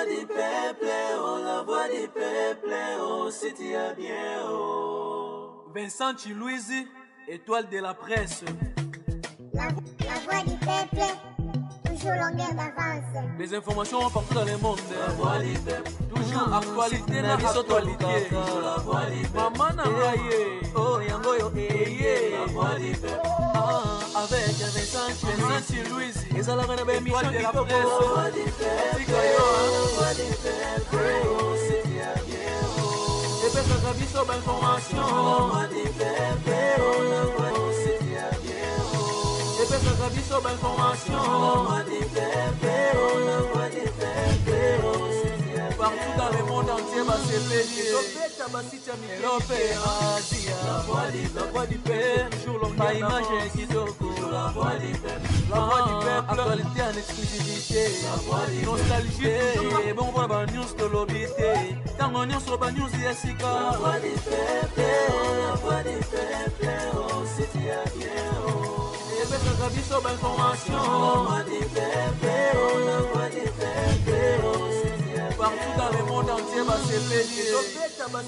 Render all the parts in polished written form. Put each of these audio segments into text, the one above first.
voix du peuple, oh, la voix du peuple, oh, si tu as bien, oh. Vincent Chilouise, étoile de la presse. La voix du peuple, toujours longueur d'avance. Des informations partout dans le monde. La voix du peuple, toujours actualité, la actualité. La voix du peuple, maman Nangaye, oh yango yo eye. La voix du peuple, avec Vincent Chilouise, et ça la reine de émission de la presse. La voix du peuple, oh, c'est bien, oh. Et puis ça a vu sur l'information. La voix du peuple, oh, la voix, oh, c'est bien, oh. Et puis ça a vu sur l'information. La voix du peuple, oh, la voix du peuple, oh, c'est bien, partout dans le monde entier, va se payer. La voix du peuple, toujours l'homme, pas image kitoko. La voix du peuple, actualité en exclusivité. La voix du nostalgie, et bon, on va news de l'obité. Tant on news sur la news, il y a Sika. La voix du peuple, la voix du peuple, oh, si tu as bien, oh. Et bien, ça vie sur l'information. La voix du peuple, oh, la voix du peuple, oh, si tu as bien, partout dans le monde entier, va se payer. La voix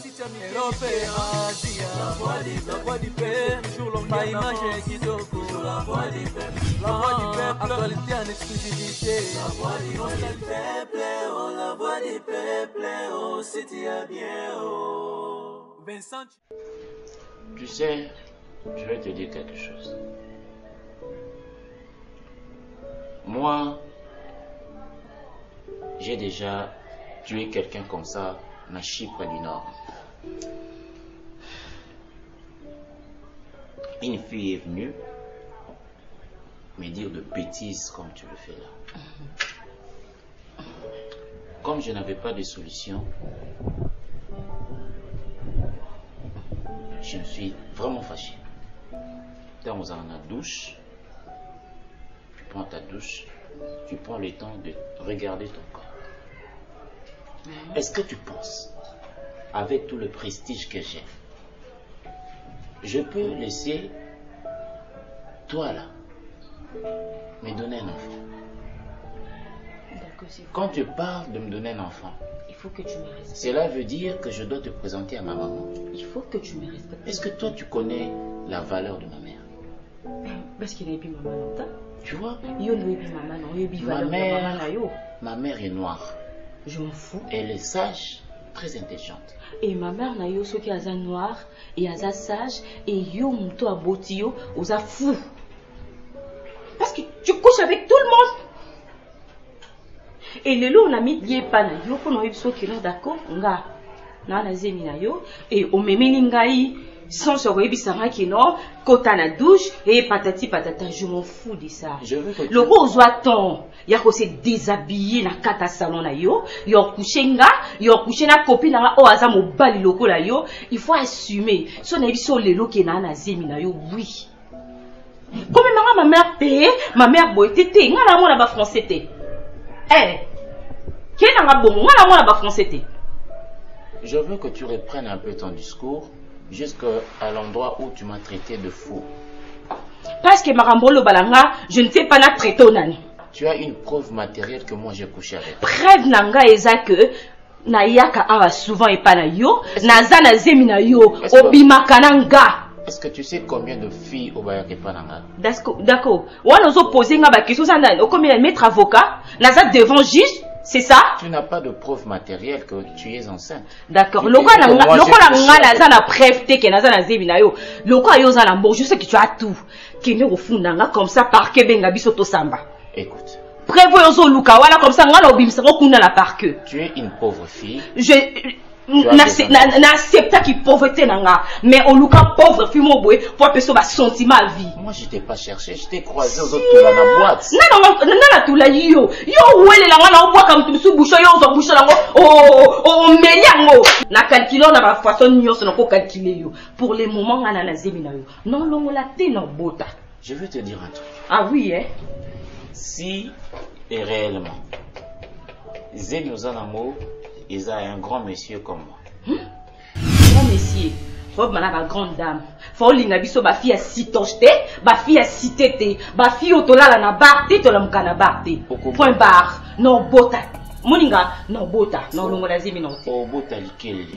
du peuple, toujours l'homme, pas image kitoko. La voix du peuple, actualité en exclusivité. La voix du peuple, oh, la voix du peuple, oh, si tu as bien, oh. Vincent. Tu sais, je vais te dire quelque chose. Moi, j'ai déjà tué quelqu'un comme ça à Chypre du Nord. Une fille est venue me dire de bêtises comme tu le fais là. Comme je n'avais pas de solution, je me suis vraiment fâché. Dans la douche, tu prends ta douche, tu prends le temps de regarder ton corps. Est-ce que tu penses, avec tout le prestige que j'ai, je peux laisser toi là me donner un enfant? Quand tu parles de me donner un enfant, il faut que tu me respectes. Cela veut dire que je dois te présenter à ma maman. Il faut que tu me respectes. Est-ce que toi tu connais la valeur de ma mère? Parce qu'il n'est plus maman longtemps. Tu vois? Ma mère est noire. Je m'en fous. Elle est sage, très intelligente. Et ma mère n'a eu ce qui est noir et est sage et yo toi botio aux fou. Parce que tu couches avec tout le monde. Et le lot on a mis lié pas na yo pour nous ce qui est d'accord nga na na zemi na yo et au memeli ngai sans se rebisanga qui non kota na douche et patati patata. Je m'en fous de ça. Le rose attend ya ko se déshabiller na kata salon na yo yo coucher na copine na o aza mobali loko la yo. Il faut assumer so na biso lelo ke na zemi na yo. Oui comme ma mère paye ma mère boité té nga na mona ba français té. Je veux que tu reprennes un peu ton discours jusqu'à l'endroit où tu m'as traité de fou. Parce que Marambolo Balanga, je ne sais pas la traiter au nani. Tu as une preuve matérielle que moi j'ai couché avec. Preuve nanga eza que na yaka awa souvent et pas na yo, naza na zemi na yo, obimaka nanga. Est-ce que tu sais combien de filles au Bayake Pananga? D'accord. On nous a posé une question, combien de maître avocat, naza devant juge, c'est ça? Tu n'as pas de preuve matérielle que tu es enceinte. D'accord. Loko na naza na preuve te que naza na zemi na yo. Loko ayo za na mbo, je sais que tu as tout. Kene refundanga comme ça par kebenga biso to samba. Écoute. Prévoyons zo luka wala comme ça ngala obimisa okunda la parquet. Tu es une pauvre fille. N'accepte qui pauvreté nanga mais on luka pauvre fille mo boy pour personne ba sentiment à vie. Moi je t'ai pas cherché, je t'ai croisé aux autres dans la boîte. Non tout la yo wele la ngana obwa comme tu sou boucho yo zo boucho lango o meliango na calculer na ba façon nyos na ko calculer yo pour les moments ngana na zemi na yo non longo la té no bota. Je veux te dire un truc. Ah oui si et réellement Zemi Ozanamo il a un grand monsieur comme moi. Grand monsieur, faut que grande dame. Faut que biso ba fille à citochete, ba fille à citete, ba fille au tola la na barté, to la mukana barté. Point barre. Non bota. Moninga, non, bota, non, longola zimi non. Oh, bota liquide.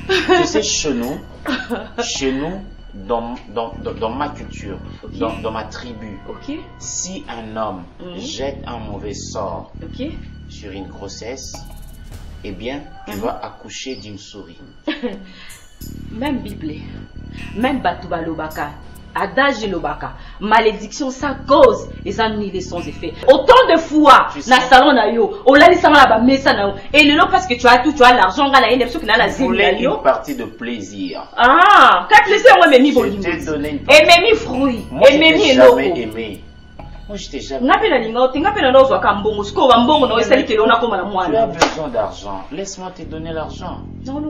Tu sais, chez nous, dans ma culture, okay. dans ma tribu, okay. si un homme jette un mauvais sort okay. sur une grossesse, eh bien, tu vas accoucher d'une souris. Même Bible, même Batouba Lobaka, adage Lobaka, malédiction ça cause et ça annule sans effet. Autant de fois, na salon na yo, on l'a laissé là-bas, mais ça na et le lot parce que tu as tout, tu as l'argent, tu as une option qui n'a la zine. Une partie de plaisir. Ah, quand plaisir, moi, mes mi volume. Je t'ai donné une et mes mi fruits, moi, et mes mi jamais aimé. Moi, je t'ai jamais aimé. Tu as besoin d'argent. Laisse-moi te donner l'argent. Non,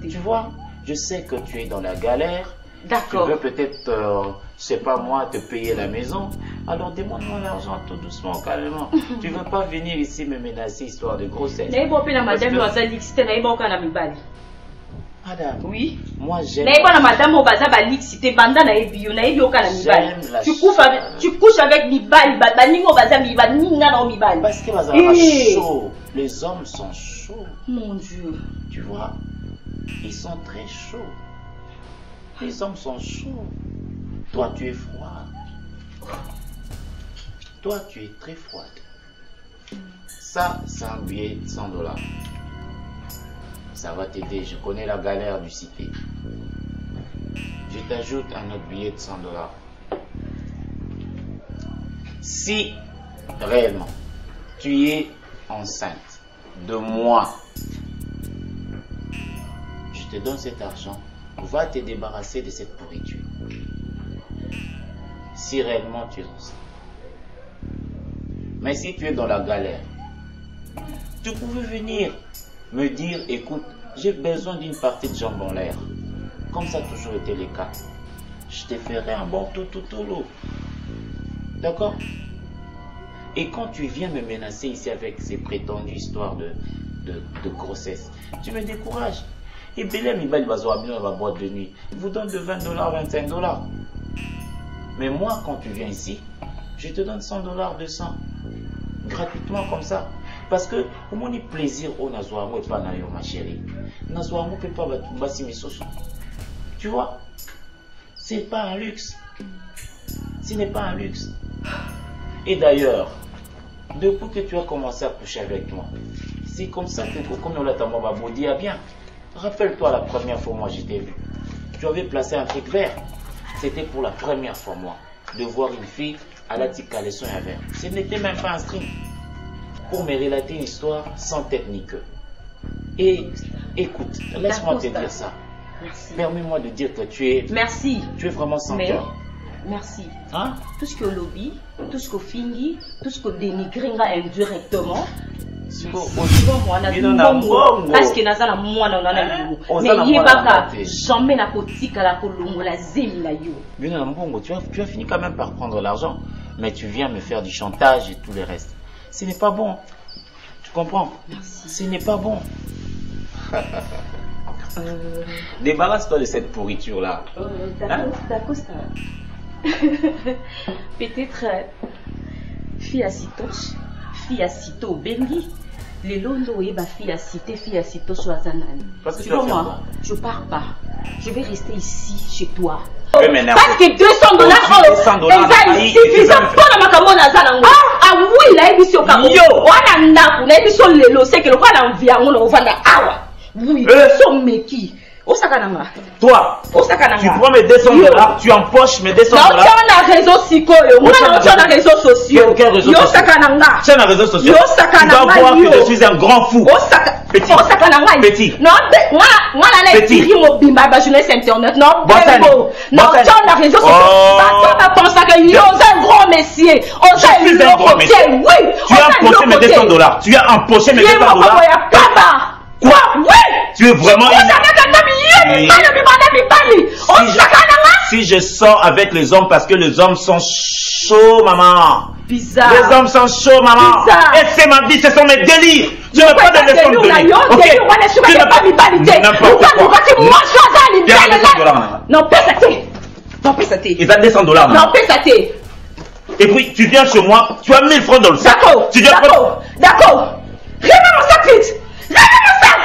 tu vois, je sais que tu es dans la galère. D'accord. Tu veux peut-être, je sais pas moi, te payer la maison. Alors demande-moi l'argent tout doucement, calmement. Tu veux pas venir ici me menacer histoire de grossesse. Madame, oui. Moi j'aime. Tu couches avec Mibali, parce que c'est chaud. Les hommes sont chauds. Mon Dieu. Tu vois, ils sont très chauds. Les hommes sont chauds. Toi tu es froid. Toi tu es très froide. Ça, c'est un billet de $100. Ça va t'aider, je connais la galère du cité. Je t'ajoute un autre billet de $100. Si réellement tu es enceinte de moi, je te donne cet argent, va te débarrasser de cette pourriture. Si réellement tu es enceinte. Mais si tu es dans la galère, tu pouvais venir me dire, écoute, j'ai besoin d'une partie de jambes en l'air. Comme ça a toujours été le cas. Je te ferai un bon tout lot. D'accord? Et quand tu viens me menacer ici avec ces prétendues histoires de grossesse, tu me décourages. Et Belém, il va dans ma boîte de nuit. Il vous donne de $20, $25. Mais moi, quand tu viens ici, je te donne $100, 200. Gratuitement comme ça. Parce que, au moins, il plaisir au Nazoamo et pas Nayo, ma chérie. Nazoamo peut pas battre mes sosos. Tu vois? C'est pas un luxe. Ce n'est pas un luxe. Et d'ailleurs, depuis que tu as commencé à coucher avec moi, c'est comme ça que, comme on l'a dit, ah bien. Rappelle-toi la première fois, moi, je t'ai vu. Tu avais placé un truc vert. C'était pour la première fois, moi, de voir une fille à la tika les soins verts. Ce n'était même pas un string. Pour me relater une histoire sans tête ni queue. Et écoute, laisse-moi te dire ça. Permets-moi de dire que tu es. Merci. Tu es vraiment sans cœur. Merci. Hein? Tout ce que lobby, tout ce que fingi, tout ce que dénigrer indirectement. Parce que nazala mwana nana mais yebaka jamais na kotika la kolongola zemi la yo. Bien mbongo, tu as fini quand même par prendre l'argent, mais tu viens me faire du chantage et tout le reste. Ce n'est pas bon. Tu comprends? Merci. Ce n'est pas bon. Débarrasse-toi de cette pourriture là. D'accord, ça. Peut-être fille à Sitoche, fille à Sito Bengi. Les londo et ma fille à cité, fille à Sito Soazanani. Tu vois moi, je pars pas. Je vais rester ici chez toi. Parce que $200 c'est suffisant pour la makamona zanango. Ah oui, là il est au Cameroun. Wana ndaku, na il est lelo, c'est que le roi l'envia on va na awa. Oui, so meki. Osakananga. Toi, tu prends mes $200, tu empoches mes $200. Non, tu as un réseau psycho, moi tu as un réseau social. Aucun réseau social. Tu as un réseau social. Tu dois voir que je suis un grand fou. Petit. Petit. Non, moi là, petit. Je laisse internet. Non, non, tu as un réseau social. Tu penses que yo, c'est un grand messier. Je suis un grand messier. Oui. Tu as empoché mes $200. Tu as empoché mes $200. Quoi? Oui. Tu es vraiment si je sors avec les hommes parce que les hommes sont chauds, maman. Bizarre. Les hommes sont chauds, maman. Bizarre. Et c'est ma vie, ce sont mes délires. Je ne veux pas de leçons de délire. Ok. N'importe quoi. Non, pèse. Non, pèse. Ils ont $200. Non, pèse. Et puis, tu viens chez moi, tu as 1000 francs dans le sac. D'accord, Tu viens d'accord, d'accord. Remets mon sac vite. Remets mon sac.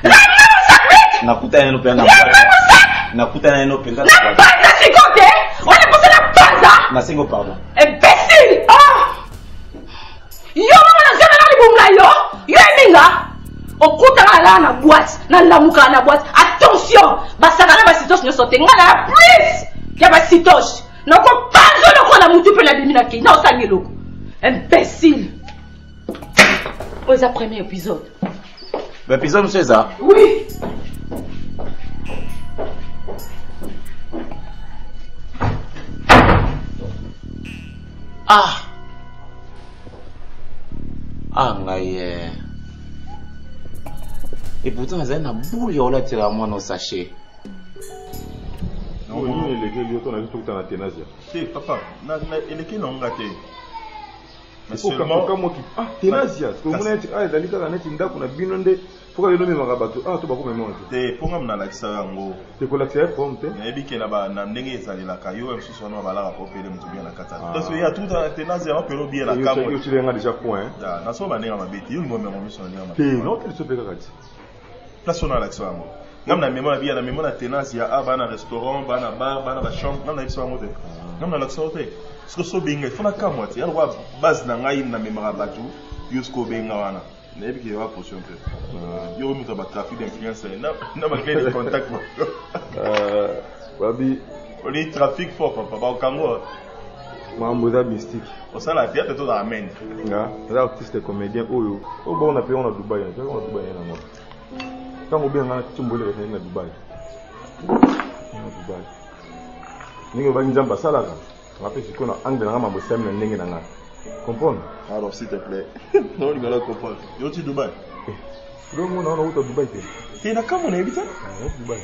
Remets mon sac vite. Nakutana no pena. Remets mon sac. Nakutana no pena. La bande, c'est côté. On est passé la bande. Nasengo pardon. Imbécile. Ah. Yo, maman, n'a jamais dans les boum là, yo. Yo, Eminga. Au coup de la boîte, dans la mouka na boîte. Attention. Basakana basitos ne sauter. Ngana plus. Y'a basitos. Non, pas de la moutou peut la déminaki. Non, ça n'est l'eau. Imbécile. Oh, c'est le premier épisode. L'épisode, monsieur ça? Oui. Ah. Ah, ngaye. Et pourtant, ils ont une boule, ils ont là, tiré à moi dans le sachet. Non, il est légal, il a tout dans la ténasia. Si, papa, il est qui non gâté. Mais seulement. Ah, ténasia. Parce que vous avez dit, ah, il a dit qu'on a binondé. Pourquoi il a nommé Marabato? Ah, tu vas pas me mentir. C'est pour moi, on a l'accès à un mot. C'est pour l'accès à un mot. Il y a des gens qui ont la caillou, et ceux qui ont la popée, ils ont bien la cata. Parce qu'il y a tout dans la ténasia, on peut bien la cam. Il y a déjà point. Ah, n'a pas de mal, il y a une bonne mission. Non, quel se fait là? Place on a l'accès à un mot. Nam na mémoire bien na mémoire na ténance ya aba na restaurant ba na bar ba na chambre nam na biso amote nam na l'accès hotel parce que so binga fona kamwati ya roi base na ngai na mémoire batu yusko benga wana na ebi ki wa potion pe yo muta ba trafic d'influence na ba clé de contact babi oli trafic fort papa ba kango mambo mystique o sala théâtre to da amen nga les artistes comédiens oyo o bon on a payé on a Dubaï na moi quand on bien à Tumbole à Dubaï. Nous avons une ambassade. On a fait ce qu'on a anglais dans ma bosse, mais n'engagez pas. Comprends? Alors s'il te plaît, non il va la comprendre. Yo tu Dubaï. Le monde on a où à Dubaï? T'es là quand on est habité? Dubaï.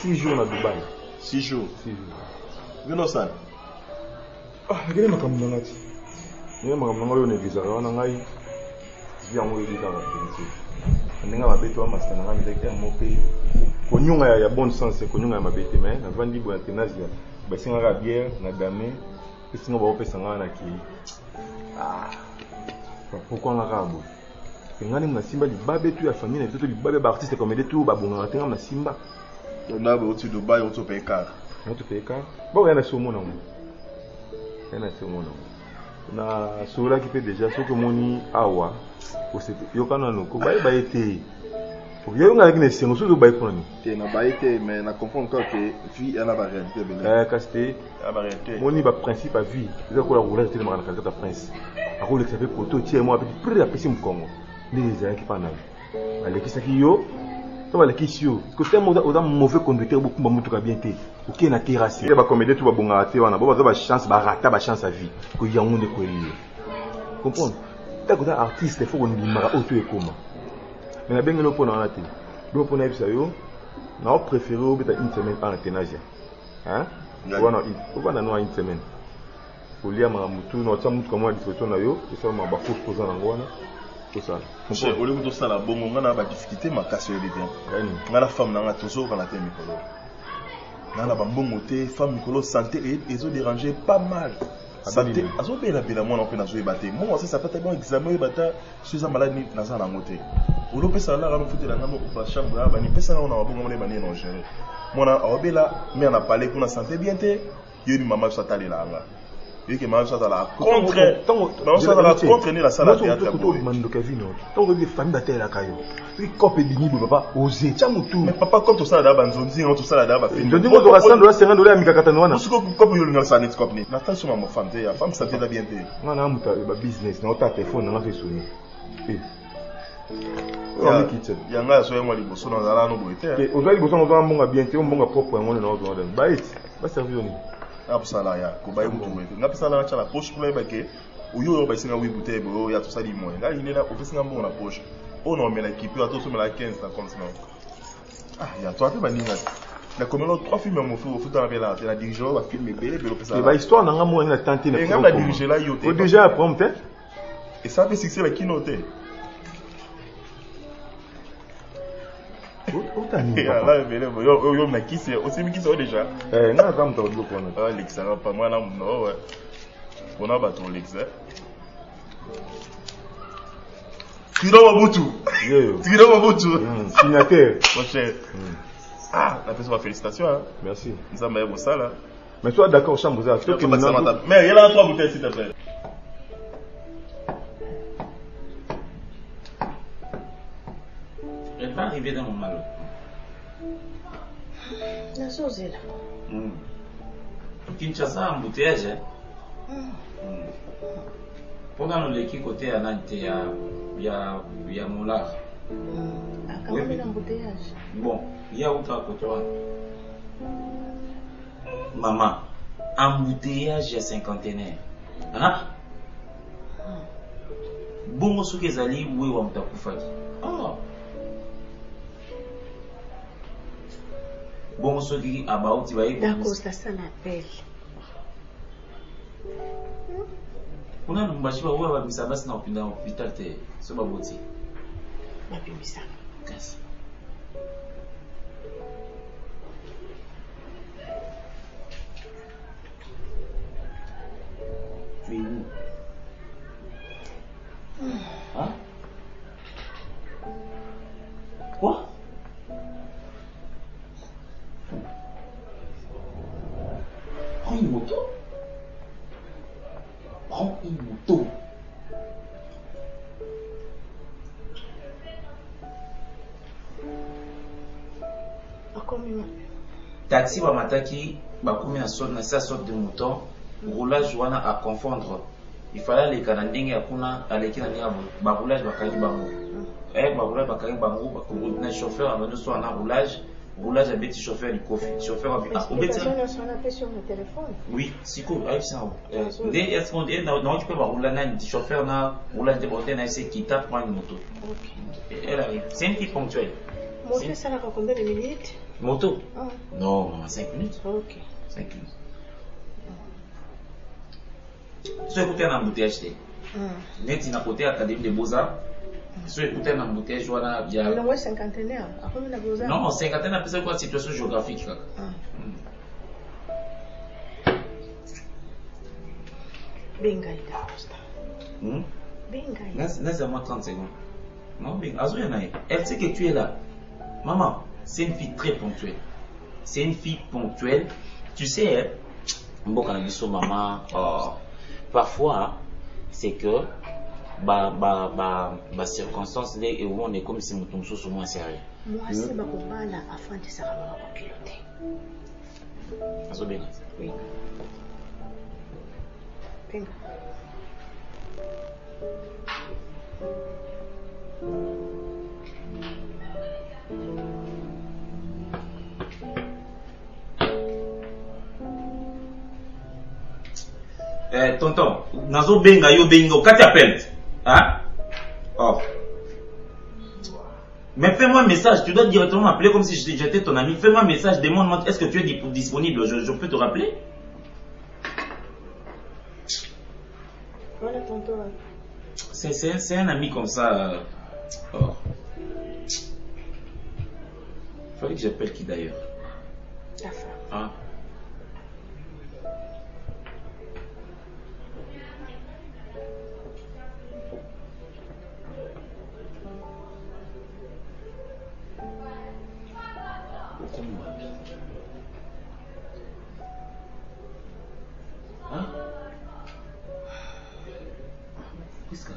6 jours à Dubaï. 6 jours. 6 jours. Vous ça? Ah, regardez ma caméra là. Ni ma caméra on est visa, on a ngai. Viens on est visa la vérité. Ndenge mabeto amasta na ngambeka mope konyunga ya bon sens konyunga ya mabete mais na vandi bo ya tenasia basinga ka bière na dame pesinga ba opesa ngana na ki pourquoi nga rabo ngani na simba libabe tu ya famille na biso libabe ba artiste comme tout ba bonga tenga na simba na ba otu Dubai otu peka bon yana somo na na sola qui fait déjà ce que moni awa yo kana no ko ba été yo nga ki ne sengo so do ba iponi te na ba été mais na comprendre que vie elle a ba réalité bele casté a ba réalité moni ba principe à vie c'est quoi la roulage de marana kalata prince a ko le fait poto tie moi avec près la pesi mkongo ni les qui pas na ale ki saki yo to ba le ki sio ko te mo da mauvais conducteur beaucoup ba mutuka bien te OK na terrasse ba comédie tu ba bonga te wana ba ba chance ba rata ba chance à vie ko yango de ko lié comprendre quand un artiste il faut qu'on lui mara auto et comment mais na benga no pona na te do pona ibisa yo na o préféré obeta une semaine en tenasia hein wana no une semaine pour lire ma mutu no tsa mutu comme disposition na yo et ça ma ba fausse posa na ngwana tout ça c'est au lieu de ça la bongo ngana ba difficulté ma casse le bien ngana femme na ngato kana te mikolo ngana ba mbongo te femme mikolo santé et zo déranger pas mal santé azo bela bela mwana pe na zo ebate moi ça peut être bon examen ebata suis en malade na za na ngote olo pesa la rano futé na ngano ba chambre ba ni pesa na ona ba bongo ba ni non gérer mwana obela mais na parler pour na santé bien te yo ni maman ça tali la nga et que maman ça la contre maman ça la contre ni la salle théâtre pour mando kavino to rebi famille batela la kayo puis copé bini papa oser chamutu mais papa comme tout ça da banzonzi tout ça da ba fin je dis ngo $100 $50 mikakata wana usko kopo yo ngala sa net cop ni na tension ma femme te ya femme ça te da bien te ngana muta ba business na ota téléphone na fait sonner ya nga so yemo liboso na zala no boete ozali liboso na zala mbonga bien te mbonga propre ngone na ozo ba it ba servir ni absala ya ko baye mutu boete ngapesala na chala poche pour ba ke uyo ba singa wi bouteille bo ya to sali mo nga ine na ofisinga mbongo na poche on a mis l'équipe à tout sur la 15 dans comme ça ah il y a toi tu vas ninga na komelo 3 films mo fu dans la la dirigeant va filmer belle et ba histoire na ngamo na tenter na ngam la diriger là yote déjà prompt et ça fait succès la kinote otani là yo na kisi aussi mi kisi déjà na tam to do kono ah l'excellent pas moi là non ouais On a battu l'exer. Tiro Mobutu. Tiro Mobutu. Signataire. Mon cher. Ah, la personne, félicitations. Hein. Merci. Nous avons eu ça là. Mais toi, d'accord, chambre, vous avez fait. Mais il y a 3 bouteilles s'il te plaît. Elle va arriver dans mon malheur. La chose est là. Kinshasa, embouteillage. Pendant le côté à Nantes, il y a Moulard. Comment il y a embouteillage? Bon, il y a autre côté. Maman, embouteillage, il y a cinquantenaire. Hein? Bon, ce que Zali, oui, on t'a coupé. Bon, ce qui est about, tu vas y d'accord, c'est ça l'appel. On a un bâtiment où on va mis dans l'hôpital, c'est pas beau. On va mis ça. Tu es où? Hein? Quoi? Prends une moto. Prends une moto. Taxi va m'attaquer, va combien na sa sorte de mouton, roulage wana à confondre. Il fallait les Canadiens à kuna aller qui n'a ba roulage ba kagi bango. Ba roulage ba kagi bango ba na chauffeur avant de soit en roulage. Roulage avec le chauffeur du coffre. Chauffeur a sur le téléphone. Oui, c'est cool. Est-ce qu'on dit non, tu peux rouler un chauffeur na roulage de bordel c'est qui tape prendre une moto. Elle arrive. C'est un petit ponctuel. Moto ça va combien de minutes? Moto? Non, 5 minutes. OK. 5 minutes. Tu écoutes un embouteillage. Net in à côté Académie des Beaux-Arts. Si écoutez un embouteillage, il y a. Non, cinquantenaire. Non, cinquantenaire, c'est quoi la situation géographique? Benga, laisse-moi 30 secondes. Non, elle sait que tu es là. Maman, c'est une fille très ponctuelle. C'est une fille ponctuelle. Tu sais, bon, quand on dit ça, maman, parfois, c'est que. Circonstances et où on est comme si nous tombons sur moins sérieux. Moi, c'est ma compagne afin de savoir piloter. Oui. Tonton, Nazo Benga, yo Bengo, quand tu appelles? Hein? Oh. Mais fais-moi un message, tu dois directement m'appeler comme si j'étais ton ami. Fais-moi un message, demande-moi est-ce que tu es disponible, je peux te rappeler? Voilà tonton. C'est un ami comme ça. Oh. Il fallait que j'appelle qui d'ailleurs? Ta femme. Hein? Hein? Qu'est-ce que?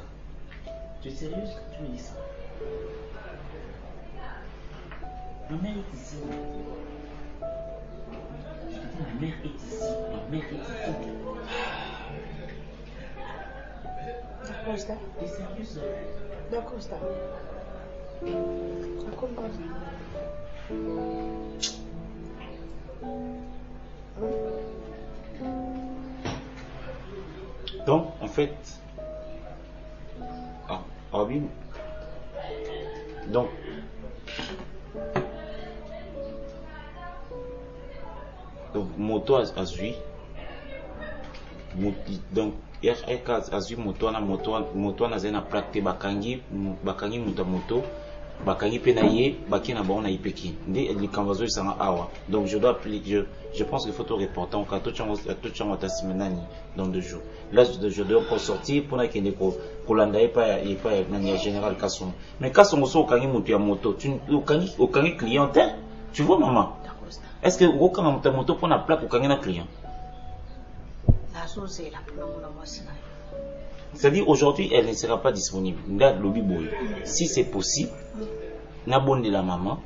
Tu es sérieuse? Tu me dis ça? Ma mère est ici. Je te dis, ma mère est ici. Ma mère est ici. D'accord, ça. Tu es sérieuse? D'accord, ça. D'accord, Donc, en fait, oui. Donc, moto a suivi. Donc, il y a un cas a suivi moto na plaque bakangi moto. bakangi pe na ye baki na bon na ipeki nde likambazo isanga awa. Donc je dois je pense qu'il faut tout reporter en cas tout chango ta semaine dans 2 jours. Là je dois encore sortir pour na kende ko kolanda e pa na général Kasson. Mais Kasson so okangi mutu ya moto, tu okangi clientèle. Tu vois maman? Est-ce que okanga moto pour na plaque okangi na client? C'est-à-dire aujourd'hui elle ne sera pas disponible. Là lobby boy. Si c'est possible, na bonne de la maman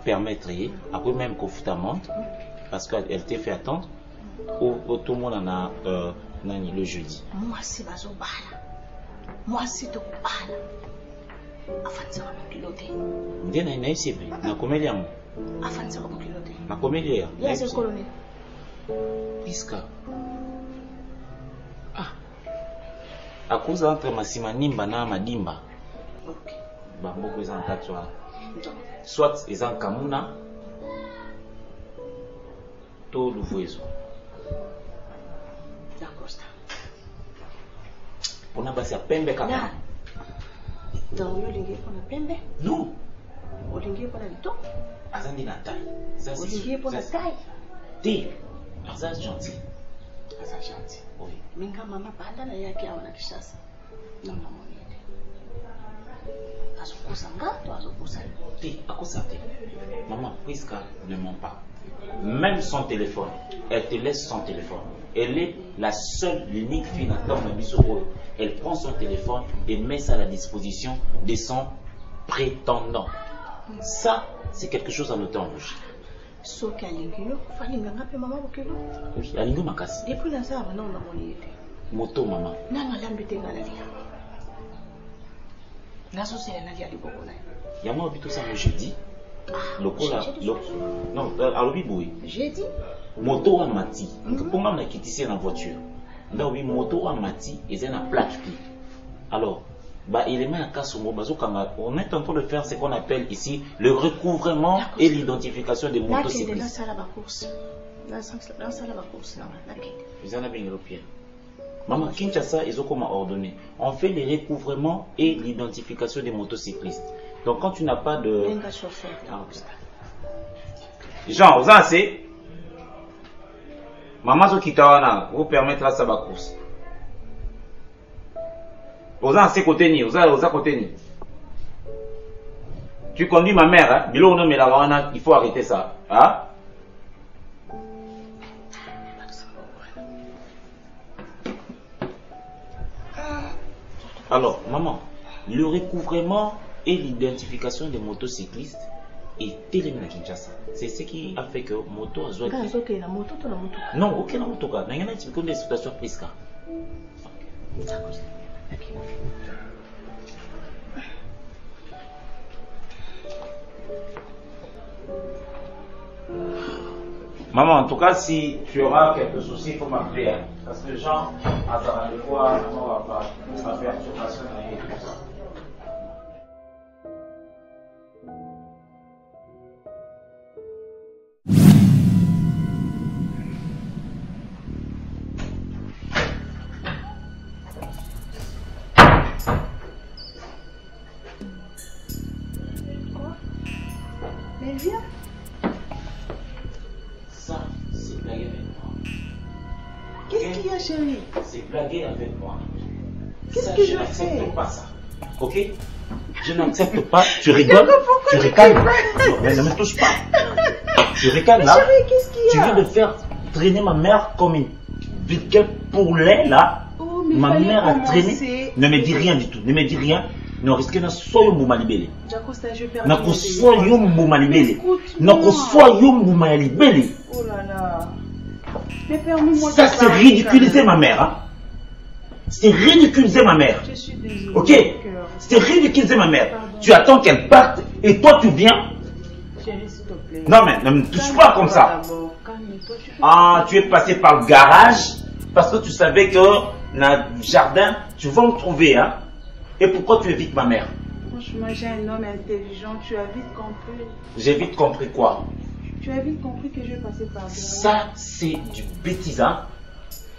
permettrait après même qu'on fout amende parce qu'elle t'a fait attendre au tout le monde en a le jeudi. Moi c'est bazo bala. Moi c'est to bala. Afanza ko pilote. Ndena ina isipe na komelia mo. Afanza ko pilote. Na komelia. Ya c'est colonel. Iska. À cause entre Massima Nimba na Madimba. OK. Bamboko ils en katwa. Soit ils en Kamuna. To Luvuezo. D'accord. On a passé à Pembe Kaka. Dans le lingue pour la Pembe? Non. Au lingue pour la Lito? Azandi na taille. Au lingue pour la taille? Ti. Azaz gentil. Azaz gentil. Oui. Minga mama banda na yake awana Kishasa. Non non mon idée. Azokusa ngato azokusa. Ti, akosa ti. Maman, Priska ne ment pas. Même son téléphone, elle te laisse son téléphone. Elle est la seule, l'unique fille dans le Bissoro. Elle prend son téléphone et met ça à la disposition de son prétendant. Ça, c'est quelque chose à noter en rouge. Soki alingilo, falinga ngape mama bokelo. Oui, alingo makasi. Depuis la ça non na moni ete. Moto maman. Nana lambite ngala lia. La société na lia liboko na. Yama obito ça le jeudi. Lokola non, alobi boy. Jeudi. Moto wa mati. Ponga na kitisi na voiture. Nda oui moto wa mati eza na plaque. Alors élément à Kasongo, on est en train de faire ce qu'on appelle ici le recouvrement et l'identification des motocyclistes. Maman, Kinshasa, ils ont comment ordonné. On fait le recouvrement et l'identification des motocyclistes. Donc quand tu n'as pas de... Jean, vous avez maman, vous permettre à sa course. Aux à côté ni, aux à côté ni. Tu conduis ma mère, hein? Bilo no melawana, il faut arrêter ça, hein? Alors, maman, le recouvrement et l'identification des motocyclistes est éliminé à Kinshasa. C'est ce qui a fait que moto a joué. Non, aucun moto. Il y a une situation Priska. Maman, en tout cas, si tu auras quelques soucis, il faut m'appeler. Hein, parce que Jean, à sa rendez-vous, on va pas faire perturbation et tout ça. Mais viens. Ça, c'est blaguer avec moi. Qu'est-ce qu'il y a, chérie? C'est blaguer avec moi. Qu'est-ce que je fais? Je n'accepte pas ça. Ok? Je n'accepte pas. Tu rigoles? Tu ricanes? Mais ne me touche pas. Tu ricanes là? Chérie, qu'est-ce qu'il y a? Tu viens de faire traîner ma mère comme une biquette poulet là. Oh, mais ma mère a commencer. traîné. Ne me dis rien du tout. Ne me dis rien. Ne risque na soyo mbuma libele. Jacosta, je perds. Nako soyo mbuma libele. Écoute-moi. Nako soyo mbuma libele. Oh là là. Mais permets-moi. Ça c'est ridiculiser ma mère. Hein? C'est ridiculiser ma mère. Je suis désolée. Ok? C'est ridiculiser ma mère. Pardon. Tu attends qu'elle parte et toi tu viens. Chérie, s'il te plaît. Non mais ne me touche pas comme ça. Calme-toi, Ah, tu es passé par le garage parce que tu savais que dans le jardin, tu vas me trouver. Hein? Et pourquoi tu évites ma mère? Franchement, j'ai un homme intelligent. Tu as vite compris. J'ai vite compris quoi? Tu as vite compris que je vais passer par là. Ça, c'est du bêtise. Hein?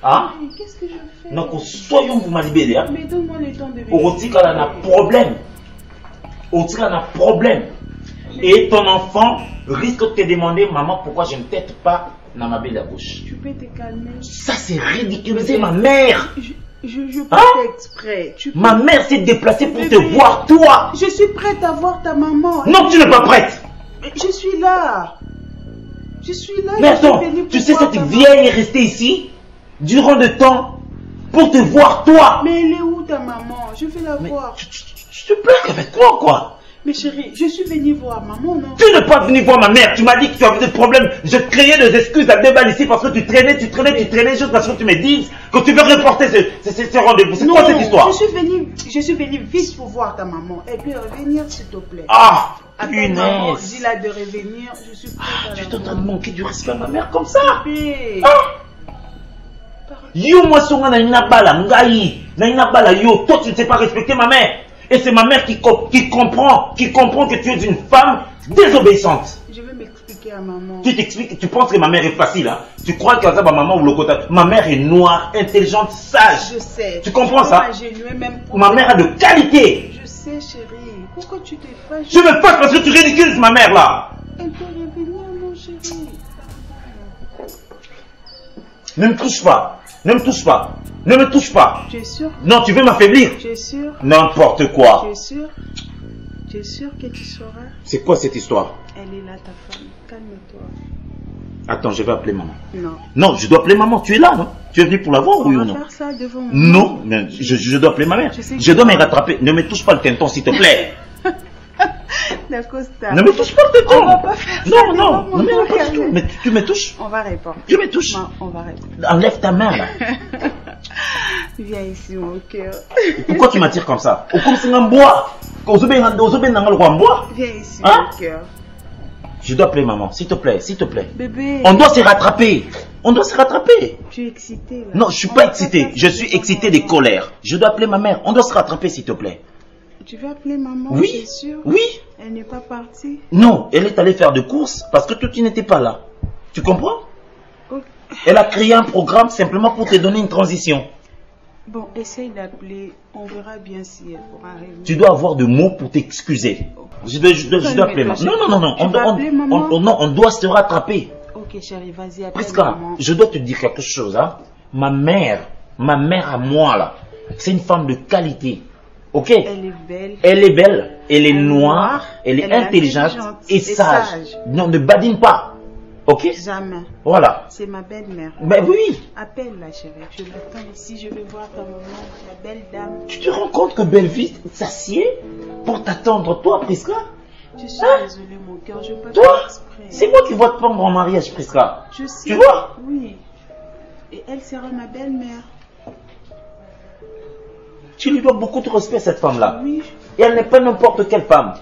Hein? Mais qu'est-ce que je fais? Donc, soyons vous m'alibérez. Hein? Mais donne-moi le temps de vérifier. Au rotique, elle a un problème. au tir un problème. Et ton enfant risque de te demander, maman, pourquoi je ne t'aide pas dans ma belle bouche. Tu peux te calmer. Ça, c'est ridiculiser ma mère. Je peux faire exprès. Ma mère s'est déplacée pour te voir, toi. Je suis prête à voir ta maman. Non, tu n'es pas prête. Je suis là. Je suis là. Mais attends, tu sais, cette vieille est restée ici durant le temps pour te voir, toi. Mais elle est où ta maman? Je vais la voir. Tu te plains avec moi, quoi. Mais chérie, je suis venue voir maman, non? Tu n'es pas venu voir ma mère. Tu m'as dit que tu avais des problèmes. Je créais des excuses à 2 balles ici parce que tu traînais juste parce que tu me dises que tu veux reporter ce rendez-vous. C'est quoi cette histoire? Je suis venue vite pour voir ta maman. Elle peut revenir, s'il te plaît. Ah, punaise. Dis-la de revenir. Je suis prête à tu es en train de manquer du respect à ma mère comme ça. Yo, moi, songa na ina bala, ngai. Na ina bala, yo. Toi, tu ne sais pas respecter ma mère. Et c'est ma mère qui comprend que tu es une femme désobéissante. Je vais m'expliquer à maman. Tu t'expliques, tu penses que ma mère est facile, hein? Tu crois que ça, ma maman ou le côté. Ma mère est noire, intelligente, sage. Je sais. Tu comprends ça? Même ma mère a de qualité. Je sais, chérie. Pourquoi tu te fâches? Je me fâche parce que tu ridiculises ma mère là. Elle peut revenir, mon chéri. Ne me touche pas. Ne me touche pas. Ne me touche pas. Tu es sûr? Non, tu veux m'affaiblir? Tu es sûr? N'importe quoi. Tu es sûr? Tu es sûr que tu sauras? C'est quoi cette histoire? Elle est là, ta femme. Calme-toi. Attends, je vais appeler maman. Non. Non, je dois appeler maman. Tu es là, non? Tu es venu pour la voir, oui ou non? Faire ça devant moi. Non, mais je dois appeler ma mère. Je dois me rattraper. Ne me touche pas le tenton, s'il te plaît. D'accord, ne me touche pas le tenton. On va pas faire ça. Non, pas du tout. Mais tu me touches? On va répondre. Tu me touches? Non, on va répondre. Enlève ta main là. Viens ici, mon cœur. Pourquoi tu m'attires comme ça? Viens ici, mon cœur. Je dois appeler maman, s'il te plaît, s'il te plaît. Bébé. On doit se rattraper. On doit se rattraper. Tu es excité là? Non, je suis pas excité. Je suis excité des colères. Je dois appeler ma mère. On doit se rattraper, s'il te plaît. Tu veux appeler maman? Oui. C'est sûr? Oui. Elle n'est pas partie? Non, elle est allée faire des courses parce que toi tu n'étais pas là. Tu comprends? Okay. Elle a créé un programme simplement pour te donner une transition. Bon, essaye d'appeler. On verra bien si elle pourra revenir. Tu dois avoir de mots pour t'excuser. Je dois appeler maman. Non. On doit se rattraper. Ok, chérie, vas-y, appelle Prisca, maman. je dois te dire quelque chose. Hein? Ma mère à moi là, c'est une femme de qualité. Ok? Elle est belle. Elle est belle, elle est noire, elle est intelligente et sage. Non, ne badine pas. Ok? Jamais. Voilà. C'est ma belle-mère. Ben oui. Appelle-la, chérie. Je l'attends ici, je vais voir ta maman, la belle dame. Tu te rends compte que Belle-Vie s'assied pour t'attendre, toi, Prisca? Je suis désolée, mon cœur, je peux toi, pas exprès. C'est moi qui vais te prendre en mariage, Prisca. Je sais. Tu vois? Oui. Et elle sera ma belle-mère. Tu lui dois beaucoup de respect, cette femme-là. Oui. Et elle n'est pas n'importe quelle femme.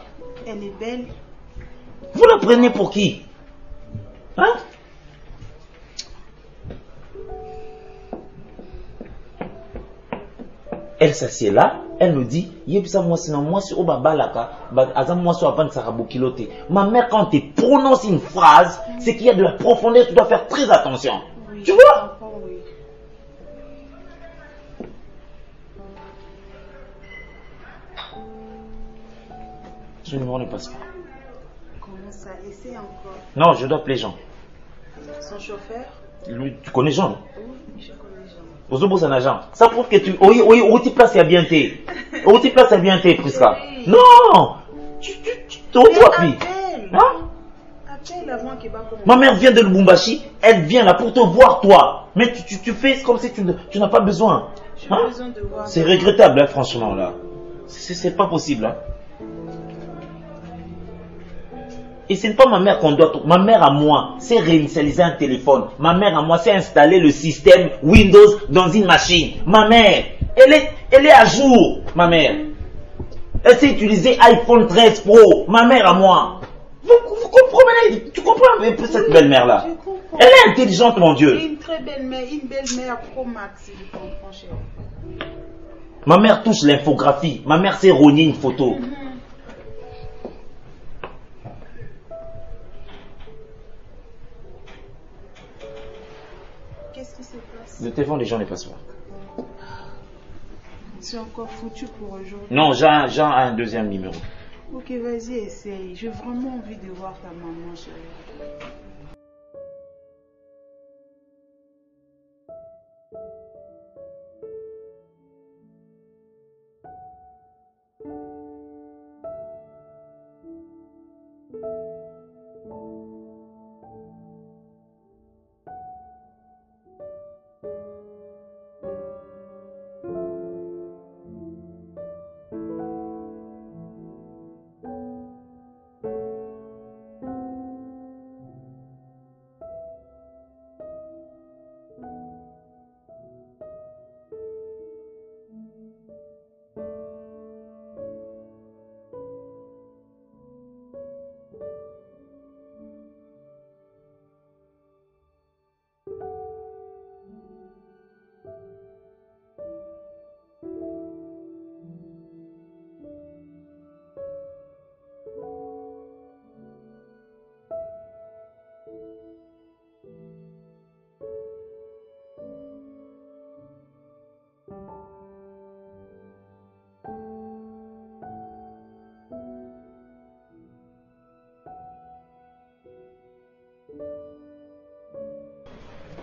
Elle est belle. Vous la prenez pour qui? Hein? Elle s'assied là, elle nous dit, ma mère, quand tu prononces une phrase, c'est qu'il y a de la profondeur, tu dois faire très attention. Oui, tu vois? Oui. Ce numéro ne passe pas. Comment ça? Essaie encore. Non, je dois appeler Jean. Son chauffeur? Lui, tu connais Jean? Oui, je connais Jean. Jean. Ça prouve que tu... Oui, tu places à bien t'es. Tu places à bien t'es, Prisca. Non! Tu fille. Hein? Appelle avant qu'il va commencer. Ma mère vient de Lubumbashi, elle vient là pour te voir, toi. Mais tu fais comme si tu n'as pas besoin. J'ai besoin de voir. C'est regrettable, hein, franchement, là. C'est pas possible, hein. Et ce n'est pas ma mère qu'on doit... Ma mère à moi, c'est réinitialiser un téléphone. Ma mère à moi, c'est installer le système Windows dans une machine. Ma mère, elle est à jour, ma mère. Elle sait utiliser iPhone 13 Pro. Ma mère à moi. Vous comprenez? Tu comprends un peu cette belle-mère-là? Elle est intelligente, mon Dieu. Une très belle-mère, une belle-mère Pro Max, je comprends, chérie. Ma mère touche l'infographie. Ma mère sait rogner une photo. Qu'est-ce qui se passe? Le téléphone des gens ne passe pas. C'est encore foutu pour aujourd'hui. Non, Jean a un deuxième numéro. Ok, vas-y, essaye. J'ai vraiment envie de voir ta maman, chérie.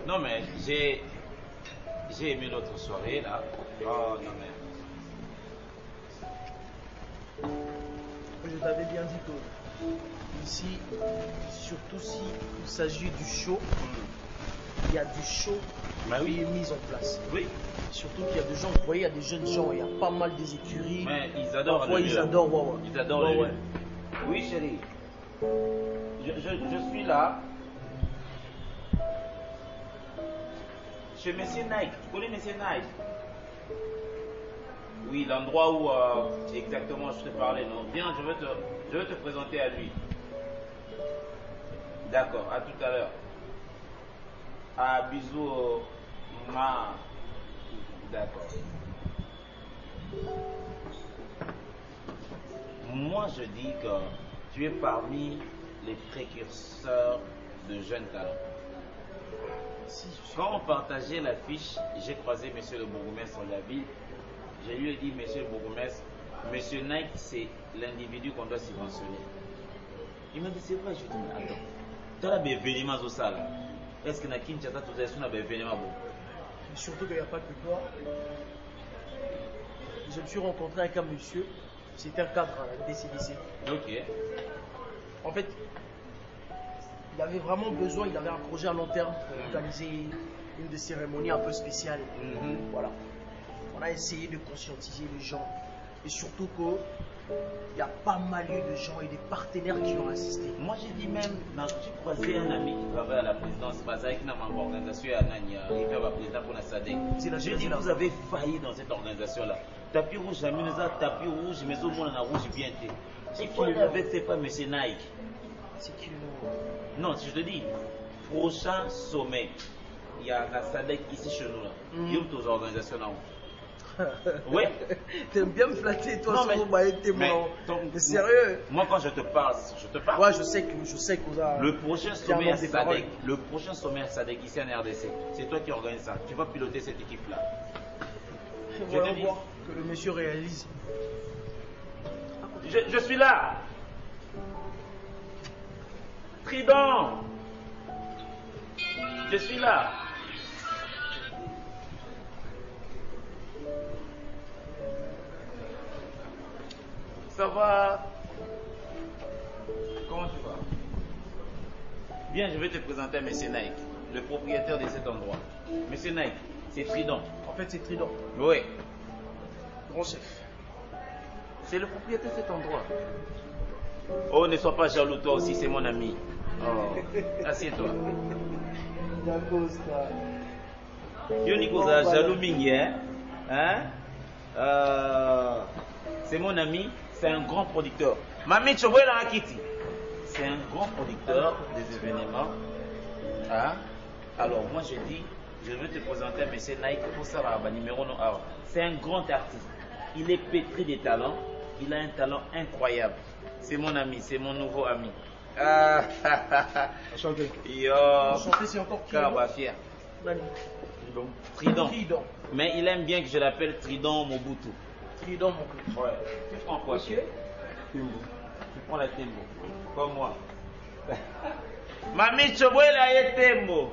Non mais j'ai aimé l'autre soirée là. Oh non mais. Je t'avais bien dit que ici, surtout si il s'agit du show, il y a du show qui est mis en place. Oui. Surtout qu'il y a des gens, vous voyez, il y a des jeunes gens, il y a pas mal des écuries. Mais ils adorent. Parfois, ils adorent, ouais. Ils adorent ouais, le ouais. lieu. Oui chérie. Je suis là. Chez Monsieur Nike. Tu connais Monsieur Nike? Oui, l'endroit où exactement je te parlais. Non, viens, je vais te présenter à lui. D'accord, à tout à l'heure. Ah, bisous. D'accord. Moi, je dis que tu es parmi les précurseurs de jeunes talents. Quand on partageait l'affiche, j'ai croisé monsieur le bourgmestre de la ville. Je lui ai dit, monsieur le bourgmestre, monsieur Nike, c'est l'individu qu'on doit subventionner. Il m'a dit, c'est vrai. Je lui ai dit, mais attends, tu as des événements au salon. Est-ce que na Kinshasa, tu as des événements? Surtout qu'il n'y a pas que toi. Je me suis rencontré avec un monsieur, c'était un cadre à la DCDC. Ok. En fait, il avait vraiment besoin, il avait un projet à long terme pour organiser une des cérémonies un peu spéciales. Voilà. On a essayé de conscientiser les gens. Et surtout qu'il y a pas mal eu de gens et des partenaires qui ont assisté. Moi j'ai dit même, j'ai croisé un ami qui travaille à la présidence, Bazaïk n'a pas organisation à Nania, il fait la présidence pour la SADC. J'ai dit, vous avez failli dans cette organisation-là. Tapis rouge, j'ai mis tapis rouge, mais au moins on a rouge bien été. Il faut aller avec, c'est pas M. Nike. C'est qui le Non, si je te dis, prochain sommet, il y a la SADC ici chez nous là. Il y a toutes les organisations là. Ouais. T'aimes bien me flatter, toi, non, sur mais sérieux. Moi, quand je te parle. Ouais, je sais que vous avez. Le prochain sommet à SADC, ici en RDC, c'est toi qui organise ça. Tu vas piloter cette équipe-là. Je vais voir que le monsieur réalise. Je suis là. Trident. Je suis là. Ça va? Comment tu vas? Bien, je vais te présenter à M. Nike, le propriétaire de cet endroit. M. Nike, c'est Trident. En fait, c'est Trident. Oui. Grand chef. C'est le propriétaire de cet endroit. Oh, ne sois pas jaloux, toi aussi, c'est mon ami. Oh, assieds-toi. Yo, Nicolas, jaloux mingi, hein? C'est mon ami. C'est un grand producteur. Mami, tu vois là, Kitty. C'est un grand producteur des événements. Hein? Alors, moi, je dis, je vais te présenter à M. Nike pour ça, numéro 1. C'est un grand artiste. Il est pétri de talent. Il a un talent incroyable. C'est mon ami, c'est mon nouveau ami. Enchanté. Yo. Enchanté, c'est encore qui? Carba fier. Trident. Mais il aime bien que je l'appelle Trident Mobutu. Trident Mobutu. Ouais. Tu prends quoi? Monsieur, tembo. Tu prends la tembo. Comme moi. Mamie Chobwela est tembo.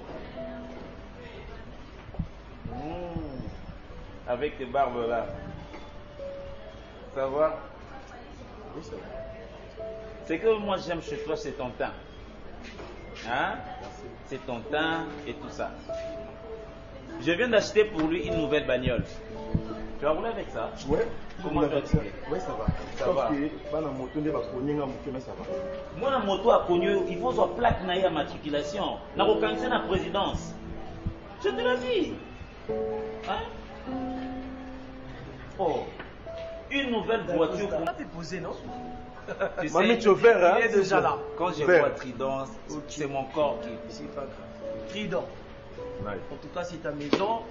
Avec tes barbes là. Ça va? Oui, ça va. C'est que moi j'aime chez toi, c'est ton teint. Hein? C'est ton teint et tout ça. Je viens d'acheter pour lui une nouvelle bagnole. Tu vas rouler avec ça? Ouais. Comment tu vas rouler? Ouais, ça va. Ça va. Moi, la moto a connu, il faut une plaque à matriculation. N'a aucun la présidence. Je te l'ai dit. Hein? Oh, une nouvelle voiture. On l'a fait poser, non? Tu sais, Mamie chauffeur, hein? Il est déjà là. quand je vois Trident, c'est mon corps qui. C'est pas grave. Trident. Ouais. En tout cas, c'est ta maison.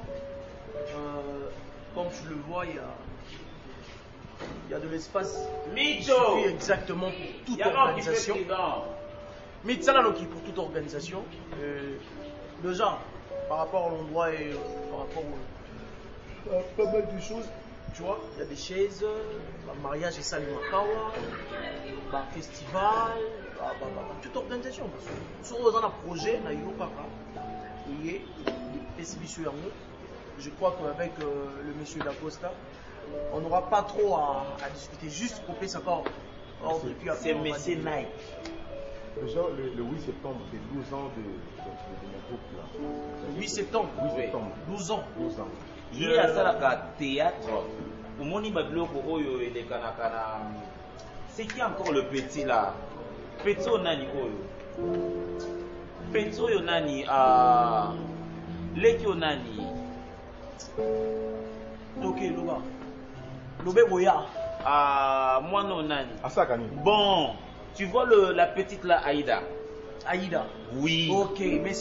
Comme tu le vois, il y a de l'espace. Il suffit exactement pour toute organisation. Mais ça là, pour toute organisation. Déjà, par rapport à l'endroit et par rapport à pas mal de choses. Tu vois, il y a des chaises, le mariage et ça, le un festival, toute organisation. Sur un projet, je crois qu'avec le monsieur Dacosta, on n'aura pas trop à discuter, juste pour payer encore. C'est monsieur Nike. Déjà, le 8 septembre, c'est 12 ans de mon couple là. 8 septembre 12 ans. 12 ans. Il y a ça théâtre. Au moni babiloko oyo elekanaka na. C'est qui encore le petit là? Petit nani oyo? Petit oyo nani leki oyo nani? Ok, Loba. Lobé Boya. Moi non nani. Asakani. Bon, tu vois la petite là, Aïda. Aïda. Oui. Ok, mais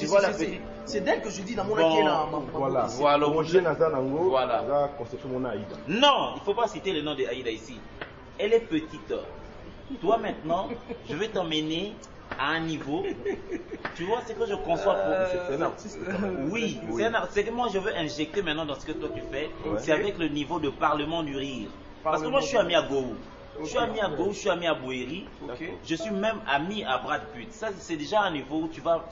c'est d'elle que je dis dans mon Voilà. Voilà. Non, il ne faut pas citer le nom de Aïda ici. Elle est petite. Toi maintenant, je vais t'emmener à un niveau. Tu vois ce que je conçois pour. C'est un artiste. Oui, c'est que moi je veux injecter maintenant dans ce que toi tu fais. Ouais. C'est avec le niveau de parlement du rire. Parce que moi je suis ami à Gou. Je suis ami à Gou, je suis ami à Bouéry. Okay. Je suis même ami à Brad Pitt. Ça c'est déjà un niveau où tu vas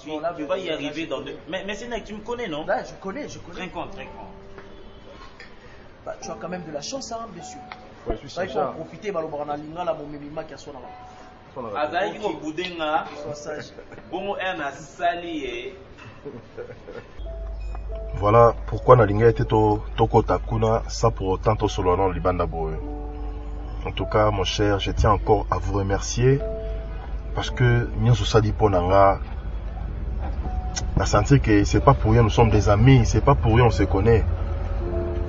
y arriver dans deux. Mais c'est tu me connais, non? Là, je connais. Très content. Bah, tu as quand même de la chance, hein, bien sûr. Ouais, je suis il faut en profiter, Balobranalinga, la Momemima qui a son Voilà pourquoi Nalinga était Toko Takuna sans pour autant to solonon Libanda Boy. En tout cas, mon cher, je tiens encore à vous remercier parce que Nyon Sadi Ponanga a senti que c'est pas pour rien, nous sommes des amis, c'est pas pour rien, on se connaît.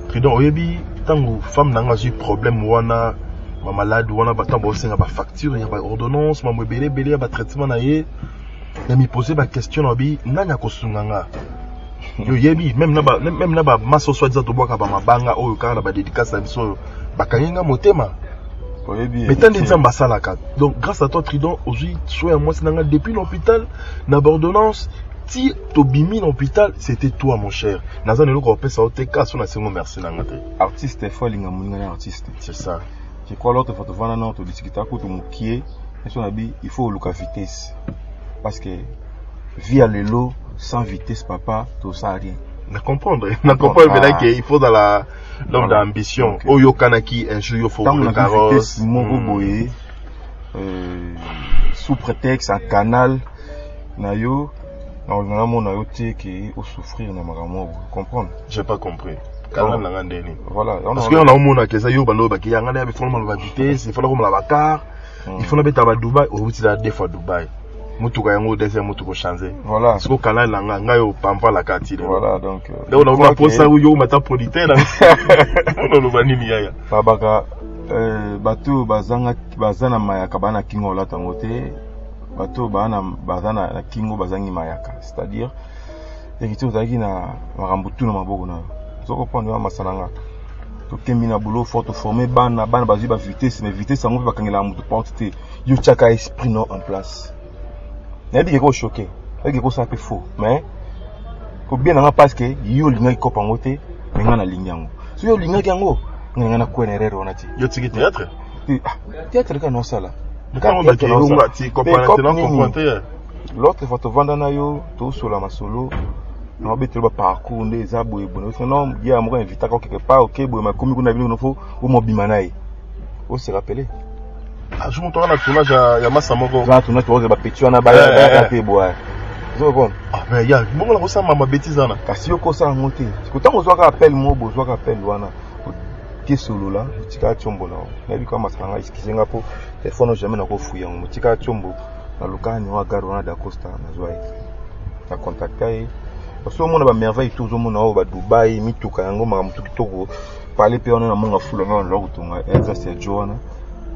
Trident Oyebi, tant que femme n'a pas eu problème, wana, ma malade, wana, tant que c'est une facture, il y a une ordonnance, ma mobile, il y a un traitement, il y a me poser ma question, il y a un Yoyebi, même là, ma soit disant to boka ba mabanga oyo kaka na ba dédicace na biso bakanyenga motema. Mais tant de ambasalaka. Donc grâce à toi Trident, aujourd'hui, sois moi c'est depuis l'hôpital, na ordonnance, ti tobimi l'hôpital, c'était toi mon cher. Naza ne ko pesa oteka so na sengo merci na ngate. Artiste folinga muninga artiste, c'est ça. Je crois l'autre fois vana na to discuter ko to mukie, son abi, il faut luka vitesse. Parce que via le lot sans vitesse papa, tout ça rien. Na comprendre maintenant qu'il faut dans l'homme d'ambition. Oyo kanaki un jour il faut le carrosse mon boye sous prétexte un canal na yo na mon na yo te que au souffrir na magamo comprendre. J'ai pas compris. Canal na ngandeni. Voilà. Parce que on a mona que ça yo bando ba ki yanga na be fona ba vitesse, il faut comme la car, il faut na beta ba Dubaï, au bout de deux fois Dubaï. Mutuka yango deuxième mutuko changer. Voilà. Parce que canal langa ngayo pampa la katile. Voilà donc. Donc on va poser ça où yo métropolitain là. On va nini yaya. Babaka bato bazana mayaka bana kingo la tangote. Bato bazana na kingo bazangi mayaka. C'est-à-dire hérité ozaki na marambutu na maboko na. Zoko prendre masalanga. To kemina boulot fort to former bana bazu ba vitesse mais vitesse ngo bakangela mutu porte yo chaka esprit non en place. Il y a des choqué, il y a des un peu faux, mais faut bien avoir parce que yo linga ko pangote, mais ngana lingango. So yo linga kango, ngana ko nerero onati. Yo tiki théâtre? théâtre ka non sala l'autre fois tovanda na yo tosola masolo na betelo ba parcours nde eza boye boye non ya moko invita ka quelque part OK boye makomi kuna bino nofo o mobima naye o se rappeler je monte na tournage ya massa moko za tournage to ba petit wana ba ya te boye zo bon mais ya bongo la kosa mama bêtise ana kasi yo kosa ngote kotango zo ka appel mo bo zo ka appel wana solo là tika chombo là na bi kama sanga iskizenga po telephone jamais na ko fuya mo tika chombo na lokani wa garona da Costa na zoai na contacter parce que mona ba merveille tout mona o ba Dubai mituka yango mama mutu kitoko parler pe ona na monga fula na lo kutunga eza c'est Joana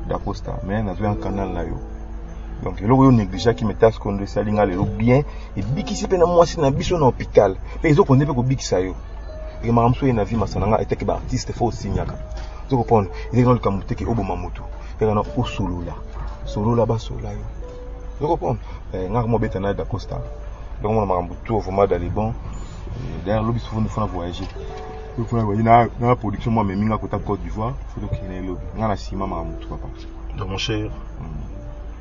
da Costa mais na zoai un canal na yo donc le yo négliger qui metas ko ndo salinga le bien et bikisi pe na mwasi na biso na hôpital pe ezo ko ndebe ko bikisa yo et ma ramso na vie masananga était que artiste faut signaka tu comprends il est dans le kamute ki oboma moto et na o solo là ba sola yo tu comprends ngaka mo beta na da Costa donc mon marambu tout vraiment dans les bons d'ailleurs lobby souvent nous faut voyager il faut voyager na production moi mais minga kota Côte d'Ivoire faut que il lobby ngana sima marambu tout papa donc mon cher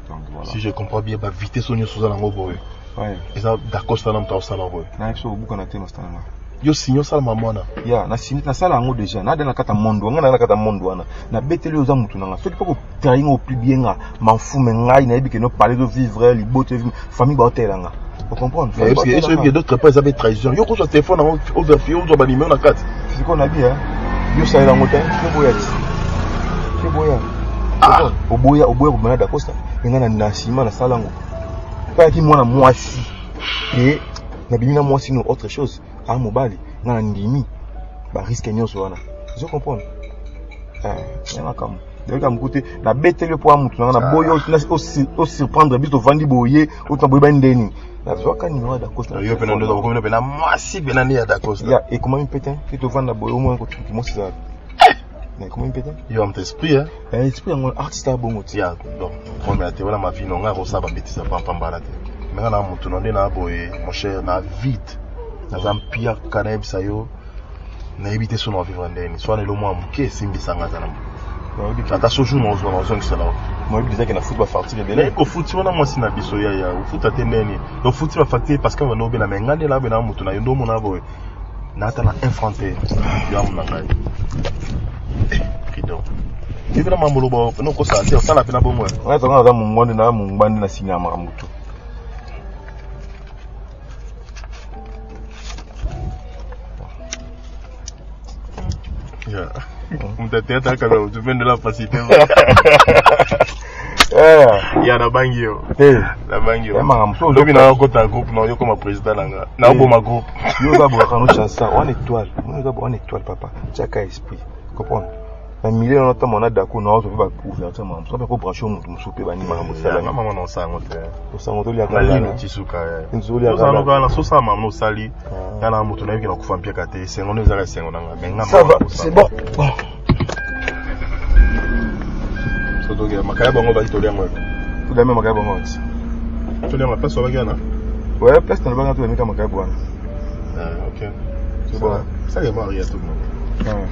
donc voilà si je comprends bien ba vitesse sonyo sous la ngobo ouais et ça da Costa na mta osala ngo na so buka na tema stana yo sinyo sala mamona ya na sinyo na sala ngo déjà na na kata mondo ngana na kata mondo wana na beteli oza mutu nanga soki poko train au plus bien nga m'enfume ngai na ebike no parler de vivre libote famille ba hotelanga vous comprenez est-ce qu'il y a d'autres pas avec trahison yo ko so téléphone au verfier ou ba numéro na carte c'est qu'on a bien yo sala ngo ta ke boya oboya ko mena da Costa ngana na sima na sala ngo pa ki mwana mwasi et na bimina mwasi no autre chose à mobali ngana ndimi ba risque nyonso wana je comprends yana kam de kam côté na betele po amutu na boyo o surprendre biso vandi boye o tamboy ba ndeni na zoka ni wa da Costa yo pena ndo ko pena mwasi pena ni da Costa ya et comment peut-être que to vanda boyo mo ko tuki mo ça mais comment peut-être yo am esprit esprit ngol artiste bongo ya donc comme la théorie ma vie no ngaro sa ba betisa pamba te mais na mutu no ndena boye mon cher na vite na pire kana ebisa yo na ebite so na vivre ndeni soit le mois muke simbisanga zana ata sojour na ozwa na ozwa ngisala moi je disais que na foot ba farti le belé ko foot wana mwasi na biso ya o foot atendeni do foot ba facture parce que vano bena mengande la bena mutu na yo ndo mona boye na ata na infante ya mona ngai kido kibira mamolo ba no ko sa te osala pena bomwe on est dans un monde na mungbandi na sinya maramutu mtateta kama utupende la facilité ya na bangio na bangio maramso donc na kota groupe na yo comme président nanga na oboma groupe yo za boka no chanson on étoile papa chaka esprit comprendre na milieu na nota mona dako na ozo ba ouverture maramso ba ko brancher mutu musupe ba ni maramso sala na mama na sango te to sango to lia kala ni tisuka nzuli ya kala na so sa mama no sali kana mutu na yiki na kufa mpia kate sengo no za sengo nanga menga ça va c'est bon donc makaya bango ba itolia ngwe tout de même makaya bango tu les place wa gana ouais place na banga to mika makaya bwana OK c'est bon ça y est marié tout le monde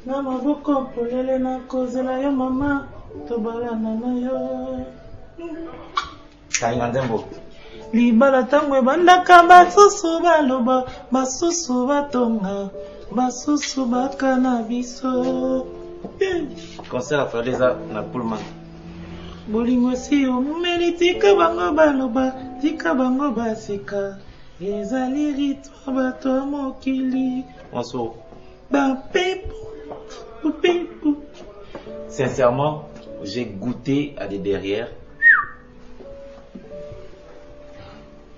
na maboko polele na kozela yo mama tobalana na yo kanga nzembo libala tango ebandaka basusu baloba basusu batonga basusu bakana biso concert à Fradeza na Pullman bolingo si omeli tika bango baloba tika bango baseka ezali ritwa bato ya mokili onso sincèrement j'ai goûté à des derrières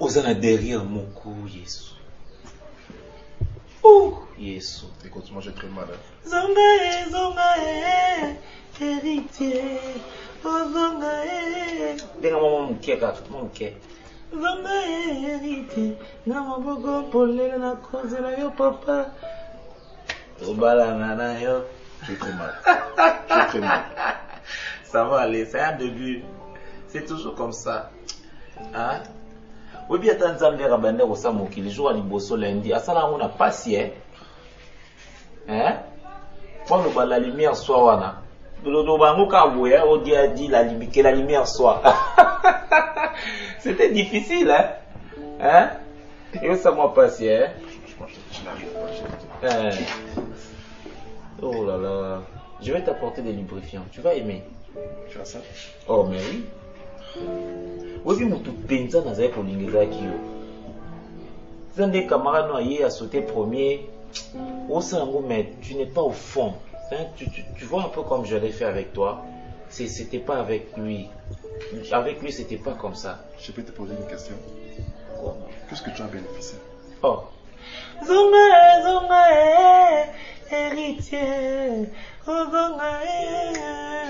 Osana derrière mon cou, Yesu. Oh, Yesu. Écoute-moi, j'ai très mal. Zongae, zongae, héritier. Oh, zongae. Denga mon keka, mon ke. Zongae, héritier. Na maboko polele na kozela yo papa. Obala nana yo. J'ai très mal. J'ai très mal. Ça va aller, c'est un début. C'est toujours comme ça. Hein? Oui, bien, tant que vous avez au Samoki, les jours à l'Ibosso lundi, à ça, on a passé. Hein? Quand la lumière soit, on a. On dit que la lumière soit. C'était difficile, hein? Hein? Et ça m'a passé, hein? Je n'arrive pas. Oh là là. Je vais t'apporter des lubrifiants. Tu vas aimer. Tu vois ça? Oh, mais oui. Oui, mais tu penses dans un polingezaki. Si un des camarades noyés a sauté premier, mais tu n'es pas au fond. Hein, tu vois un peu comme je l'ai fait avec toi. C'était pas avec lui. Avec lui, c'était pas comme ça. Je peux te poser une question? Quoi? Qu'est-ce que tu as bénéficié? Oh. Zongae, zongae, héritier. Oh, zongae.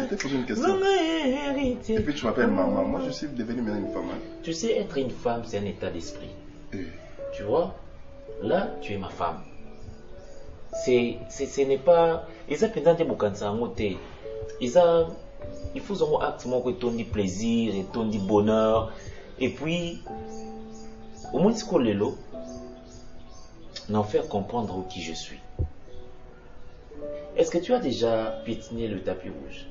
Je t'ai posé une question. Zongae, héritier. Et puis tu m'appelles maman. Moi, je suis devenu maintenant une femme. Hein? Tu sais, être une femme, c'est un état d'esprit. Tu vois? Là, tu es ma femme. Ce n'est pas. Ils ont pensé que il faut un acte qui ton dit plaisir et ton dit bonheur. Et puis, au moins, c'est lelo, n'en faire comprendre qui je suis. Est-ce que tu as déjà piétiné le tapis rouge?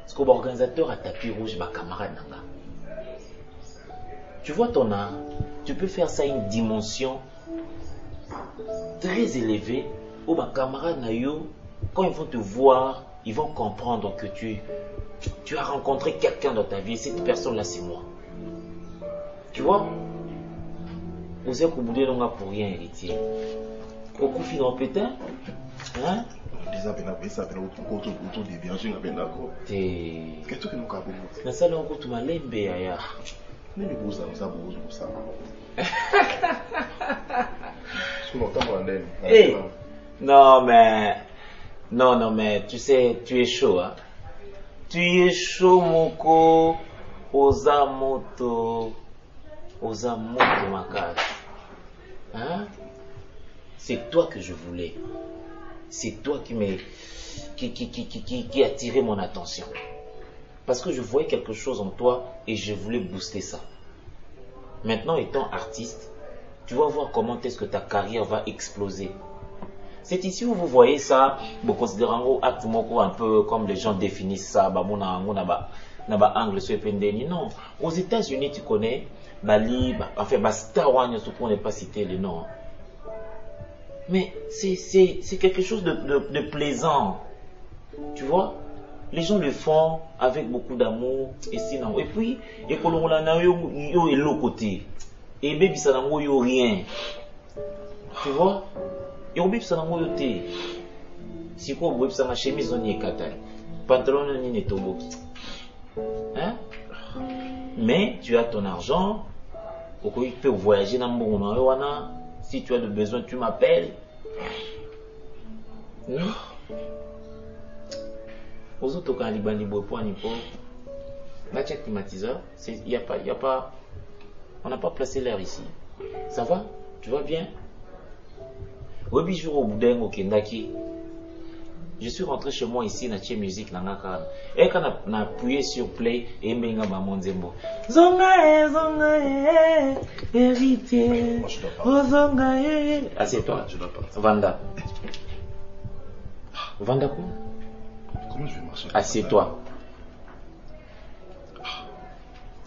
Est-ce que l'organisateur a tapis rouge, ma camarade nanga? Tu vois ton art, tu peux faire ça à une dimension très élevée où ma camarade Nayo, quand ils vont te voir, ils vont comprendre que tu as rencontré quelqu'un dans ta vie et cette personne-là, c'est moi. Tu vois? Vous êtes au bout de l'onga pour rien héritier. Au coup final, peut-être? Hein? Qu'est-ce que nous avons? Na sala on tu malembe ya. Mais le beau ça. Hey, non mais tu sais, tu es chaud, hein. Tu es chaud, Moko. Ozamoto Makage. Hein? C'est toi que je voulais. C'est toi qui a attiré mon attention. Parce que je voyais quelque chose en toi et je voulais booster ça. Maintenant, étant artiste, tu vas voir comment est-ce que ta carrière va exploser. C'est ici où vous voyez ça, vous considérez acte un peu comme les gens définissent ça, angle sur pendeni. Non, aux États-Unis, tu connais, Bali, Star Wars, pour ne pas citer les noms. Mais c'est quelque chose de plaisant. Tu vois? Les gens le font avec beaucoup d'amour et sinon. Et puis, et que l'on a yo et l'autre côté. Et baby ça n'a rien. Tu vois? Et au baby ça n'a yo té. Si quoi baby ça n'a chemise on y est katai. Pantalon on y est tobo. Hein? Mais tu as ton argent. Pourquoi tu peux voyager dans mon wana? Si tu as besoin, tu m'appelles. Aux autres, quand il y a climatiseur, il n'y a pas, on n'a pas placé l'air ici. Ça va? Tu vas bien? Oui, je au boudin au Kendaki. Je suis rentré chez moi ici, na tche musique nangaka. Et quand on a appuyé sur play, et m'enga maman zembo. Zongae, héritier. Oh zongae. Assieds-toi. Vanda. Vanda quoi? Comment je vais marcher? Assieds-toi.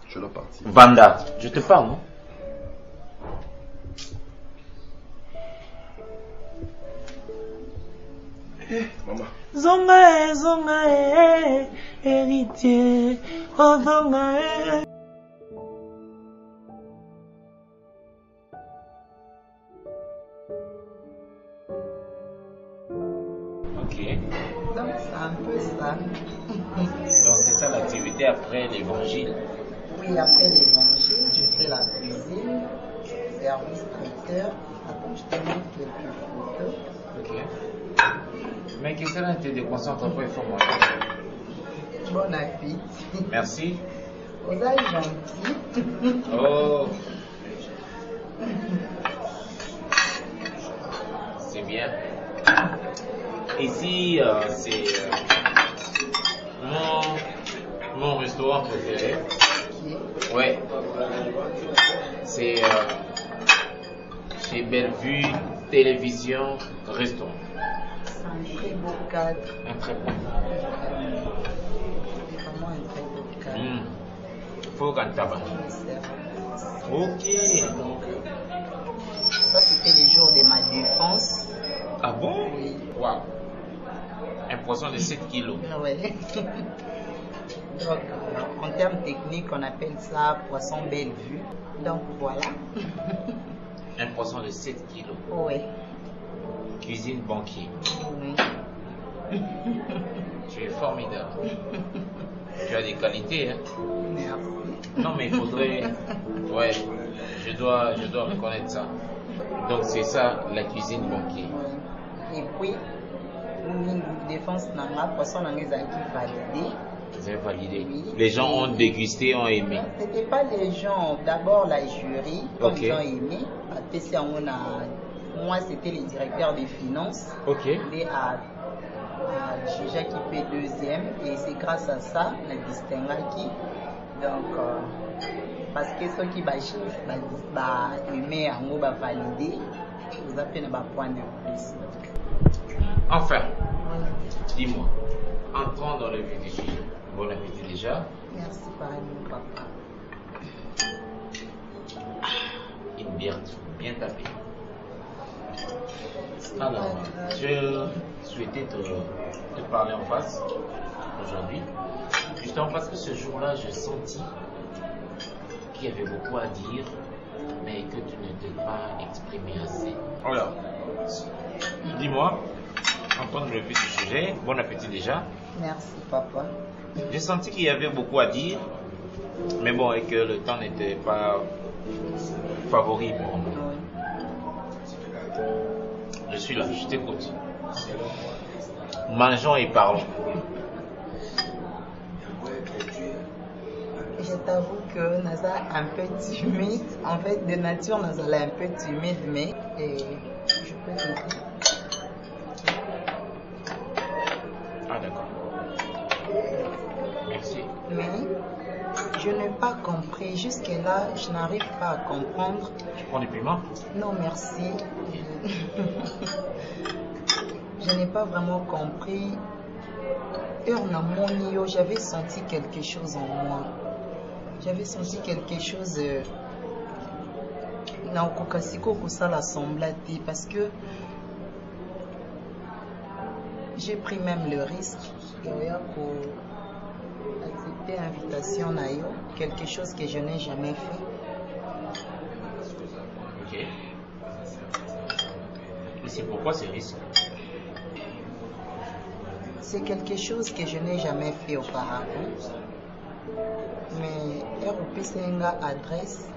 Je dois partir. Vanda, je te parle, non? Maman. Zongae, héritier. Oh zongae. Ok. Donc c'est un peu ça. Donc c'est ça l'activité après l'évangile. Oui, après l'évangile, je fait la cuisine, service traiteur. Attends, je te montre quelques photos. Ok. Mais qu'est-ce que ça te déconcentre pas, il faut moi. Bon appétit. Merci. Vous êtes gentil. Oh. C'est bien. Ici, c'est mon restaurant préféré. Ouais. C'est chez Bellevue, télévision, restaurant. C'est un très beau cadre. Un très beau. C'est vraiment un très beau cadre. Faut qu'un tabac. Ok. Ça, c'était les jours de ma défense. Ah bon? Oui. Waouh. Un poisson de 7 kilos. Ouais. Donc, en termes techniques, on appelle ça poisson belle vue. Donc, voilà. Un poisson de 7 kilos. Oui. Cuisine banquier. Oui. Tu es formidable. Tu as des qualités, hein? Merci. Non, mais il faudrait... Ouais, je dois reconnaître ça. Donc, c'est ça, la cuisine banquier. Et puis, une défense n'a pas, poisson n'a pas validé. Vous avez validé. Oui. Les gens ont dégusté, ont aimé. C'était pas les gens, d'abord la jury, quand Ok. ils ont aimé. Après, moi, c'était les directeurs des finances. Ok. Et à juger qui fait deuxième. Et c'est grâce à ça, la distingué. Donc, parce que ceux qui aimé, on va valider. Vous avez un point de plus. Enfin, dis-moi, entrons dans le vif du sujet. Bon appétit déjà. Merci, pareillement, papa. Une bière bien tapée. Alors, je souhaitais te parler en face aujourd'hui. Justement parce que ce jour-là, j'ai senti qu'il y avait beaucoup à dire, mais que tu ne t'es pas exprimé assez. Alors, dis-moi, entrons dans le vif du sujet. Bon appétit déjà. Merci, papa. J'ai senti qu'il y avait beaucoup à dire, mais bon, et que le temps n'était pas favori pour moi. Je suis là, je t'écoute. Mangeons et parlons. Je t'avoue que Naza un peu timide. En fait, de nature, Naza est un peu timide, mais je peux te dire. Ah d'accord. Merci. Mais je n'ai pas compris. Jusque-là, je n'arrive pas à comprendre. Tu prends du piment? Non, merci. Je n'ai pas vraiment compris. J'avais senti quelque chose en moi. J'avais senti quelque chose. Parce que j'ai pris même le risque d'accepter l'invitation Nayo, quelque chose que je n'ai jamais fait. Ok. Et c'est pourquoi ces risques? C'est quelque chose que je n'ai jamais fait auparavant. Mais ROPCNGA adresse,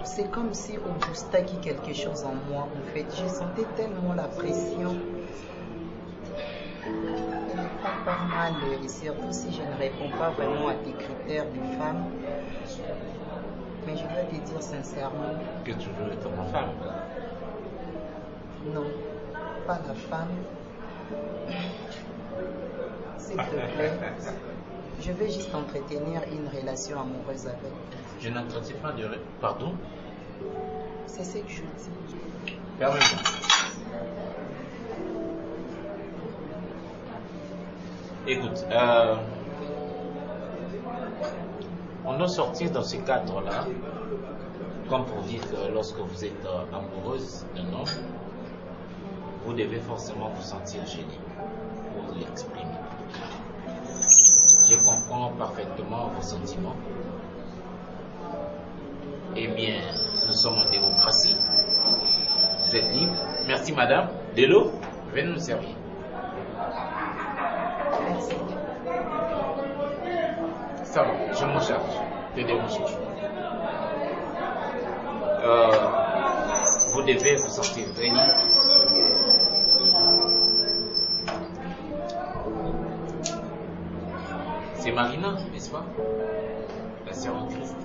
c'est comme si on boostait quelque chose en moi. En fait, je sentais tellement la pression. Elle n'est pas mal, et surtout si je ne réponds pas vraiment à tes critères de femme. Mais je dois te dire sincèrement que tu veux être ma femme. Non, pas la femme. S'il te plaît, je vais juste entretenir une relation amoureuse avec toi. Je n'entretiens pas de... Pardon? C'est ce que je dis. Permets-moi. Écoute, on doit sortir dans ce cadre-là, comme pour dire que lorsque vous êtes amoureuse d'un homme, vous devez forcément vous sentir gêné pour l'exprimer. Je comprends parfaitement vos sentiments. Eh bien, nous sommes en démocratie. Vous êtes libre. Merci madame. De l'eau, venez nous servir. Merci. Ça va, je m'en charge. Te dérange. vous devez vous sentir béni. C'est Marina, n'est-ce pas? La sœur en Christ.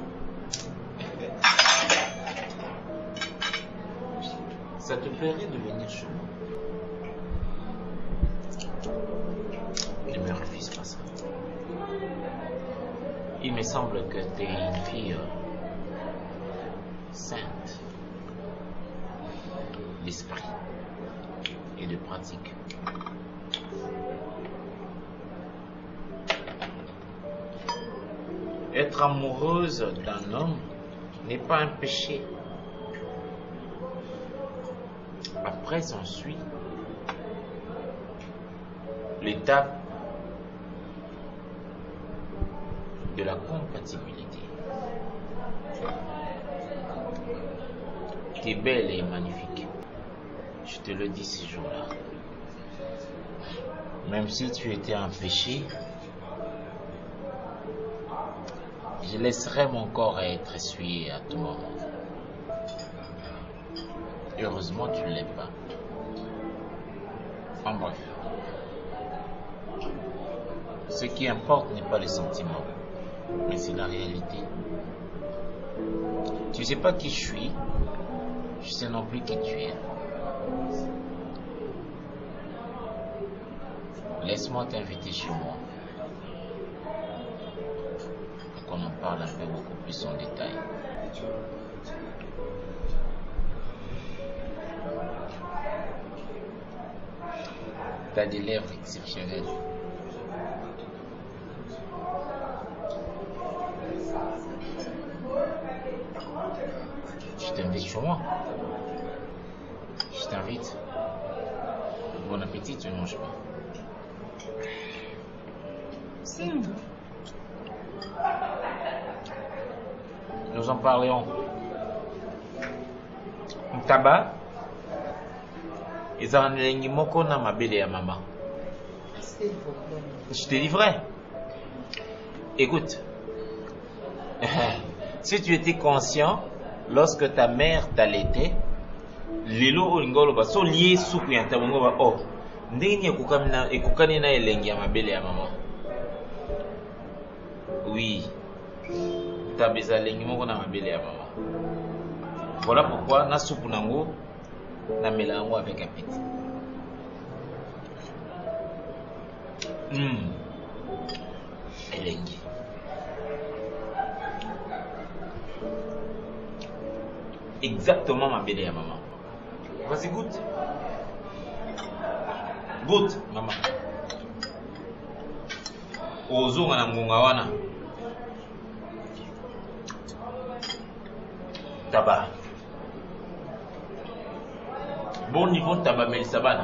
Ça te plairait de venir chez moi? Ne me refuse pas ça. Il me semble que tu es une fille sainte d'esprit et de pratique. Être amoureuse d'un homme n'est pas un péché. Après s'ensuit l'étape de la compatibilité. Tu es belle et magnifique. Je te le dis ce jour-là. Même si tu étais en péché, je laisserai mon corps être essuyé à tout moment. Heureusement, tu ne l'aimes pas. En bref. Ce qui importe n'est pas les sentiments, mais c'est la réalité. Tu ne sais pas qui je suis, je sais non plus qui tu es. Laisse-moi t'inviter chez moi pour qu'on en parle un peu beaucoup plus en détail. T'as des lèvres exceptionnelles. Je t'invite chez moi. Je t'invite. Bon appétit, tu ne manges pas. Nous en parlerons. Tabac. Ils ont un moko na mabele ya maman. Je te dis vrai. Écoute. Si tu étais conscient, lorsque ta mère t'allaitait, lelo olingolo ba so lié souku ya tabongo ba oh. Ndenge ekukani na elengi ya mabele ya maman. Oui. Tabeza lengi moko na mabele ya maman. Voilà pourquoi na soupu nango na mélange avec appétit. Elengi. Exactement ma belle à maman. Vas-y, goûte. Goûte, maman. Ozo na ngunga wana. Tabac. Bon niveau de tabac Melisabana.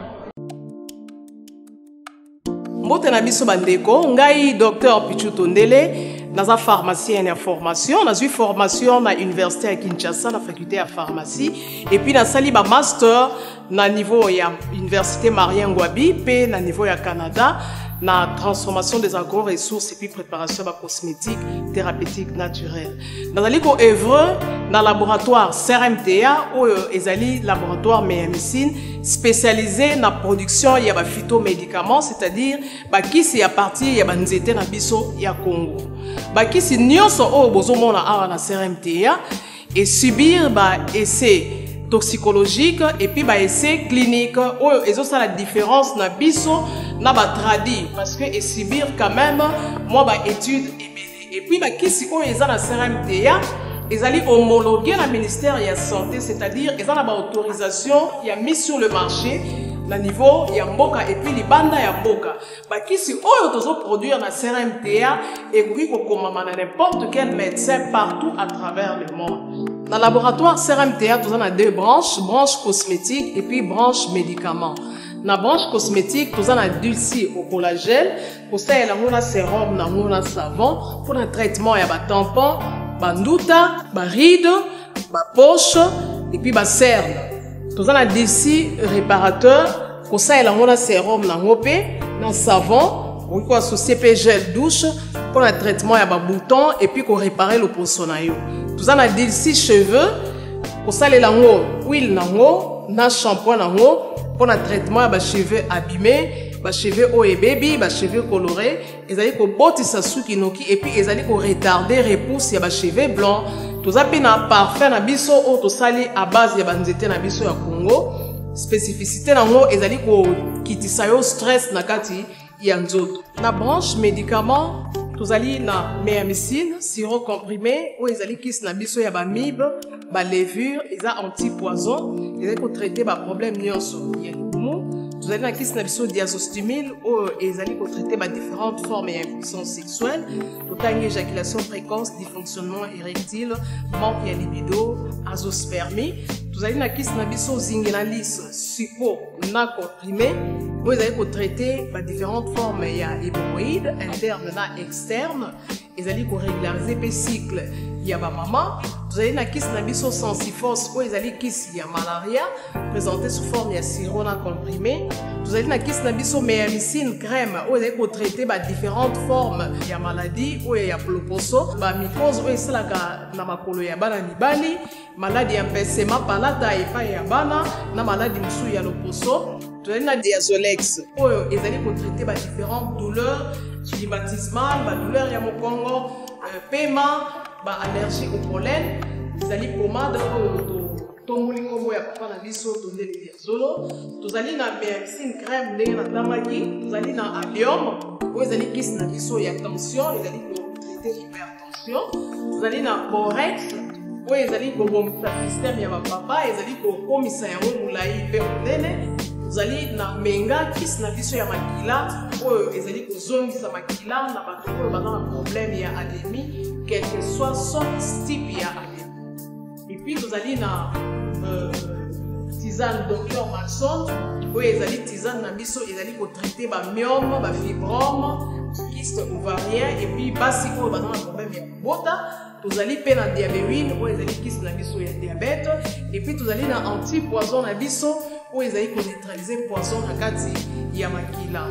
Mbote na biso bandeko, ngai docteur Pichu Tondele, naza pharmacien en formation, nazui formation na université à Kinshasa na faculté à pharmacie et puis na sali ba master na niveau ya université Marien Ngouabi pe na niveau ya Canada na transformation des agro-ressources et puis préparation de cosmétiques thérapeutiques naturelles. Dans le ko œuvre dans laboratoire CRMTA ou ezali laboratoire médecine spécialisé dans la production de phytomédicaments, c'est-à-dire bakisi ya partie ya banzete na biso ya Congo. Bakisi nyonso o bozomona awa na CRMTA et subir ba essai toxicologique et puis ba essai clinique ou ezo ça la différence na biso na ba tradi parce que et subir quand même moi ba étude et puis ba kisi o eza na CRMTA ezali homologué na ministère de la santé, c'est-à-dire ezala ba autorisation ya mise sur le marché na niveau ya mboka et puis libanda ya mboka ba kisi oyo tozo produire na CRMTA et oui kokomama na n'importe quel médecin partout à travers le monde. Dans le laboratoire CRMTA, nous avons deux branches, branche cosmétique et puis branche médicaments. Dans la branche cosmétique, nous avons dulci au collagène, pour ça, il y a un sérum, un savon, pour un traitement, il y a un tampon, un ndouta, un ride, un poche, et puis un cerne. Nous avons dulci réparateur, pour ça, il y a un sérum, un savon, pour associer gel douche, pour un traitement, il y a un bouton, et puis pour réparer le poisson. Nous avons dulci cheveux, kosalela ngo huile nango na shampoing nango pour na traitement ya ba cheveux abîmés, ba cheveux haut et baby, ba cheveux colorés, ezali ko botisa suki noki et puis ezali ko retarder repousse ya ba cheveux blancs. Toza pe na parfum na biso o to sali à base ya ba nzete na biso ya Congo. Spécificité nango ezali ko kitisa yo stress na kati ya nzoto. Na branche médicament tozali na méamycine, sirop comprimé ou ezali kis na biso ya ba mibe, ba levure, eza anti-poison, ezali ko traiter ba problème nyonso ya libumu. Tozali na kis na biso diazostimile ou ezali ko traiter ba différentes formes d'impuissance sexuelle, totangi éjaculation précoce, dysfonctionnement érectile, manque ya libido, azoospermie. Tozali na kis na biso zingenalis, suppo na comprimé, ou ezali ko traiter ba différentes formes ya hémorroïdes interne na externe, ezali ko régulariser pe cycle ya ba mama. Tozali na kis na biso sensifos ou ezali kis ya malaria présenté sous forme ya sirop na comprimé. Tozali na kis na biso méamycine crème ou ezali ko traiter ba différentes formes ya maladie ou ya ploposo, ba mycose ou esalaka na makolo ya bana mibali, maladie ya mpesema palata epai ya bana na maladie mosusu ya loposo. Tozali na Diazolex oyo ezali ko traiter ba différentes douleurs climatismales, ba douleurs ya mokongo, paiement, ba allergie au pollen. Ezali pomade oyo tomoli nkombo ya papa na biso Tondele Diazolo. Tozali na méamycine crème ndenge natamaki. Tozali na allium oyo ezali kisi na biso ya tension, ezali ko traiter hypertension. Tozali na borex oyo ezali kobomisa système ya bapapa, ezali kokomisa yango molai mpe monene. Tozali na menga kisi na biso ya makila oyo ezali kozongisa makila na bato oyo baza na problème ya anémie, quel que soit son type ya anémie. Et puis tozali na tisane Dr Maxon oyo ezali tisane na biso ezali kotraiter ba myome, ba fibrome, kyste ovarien et puis basi oyo baza na problème ya kobota. Tozali pe na diabétine oyo ezali kisi na biso ya diabète et puis tozali na anti-poison na biso oyo ezali ko neutraliser poison na kati ya makila.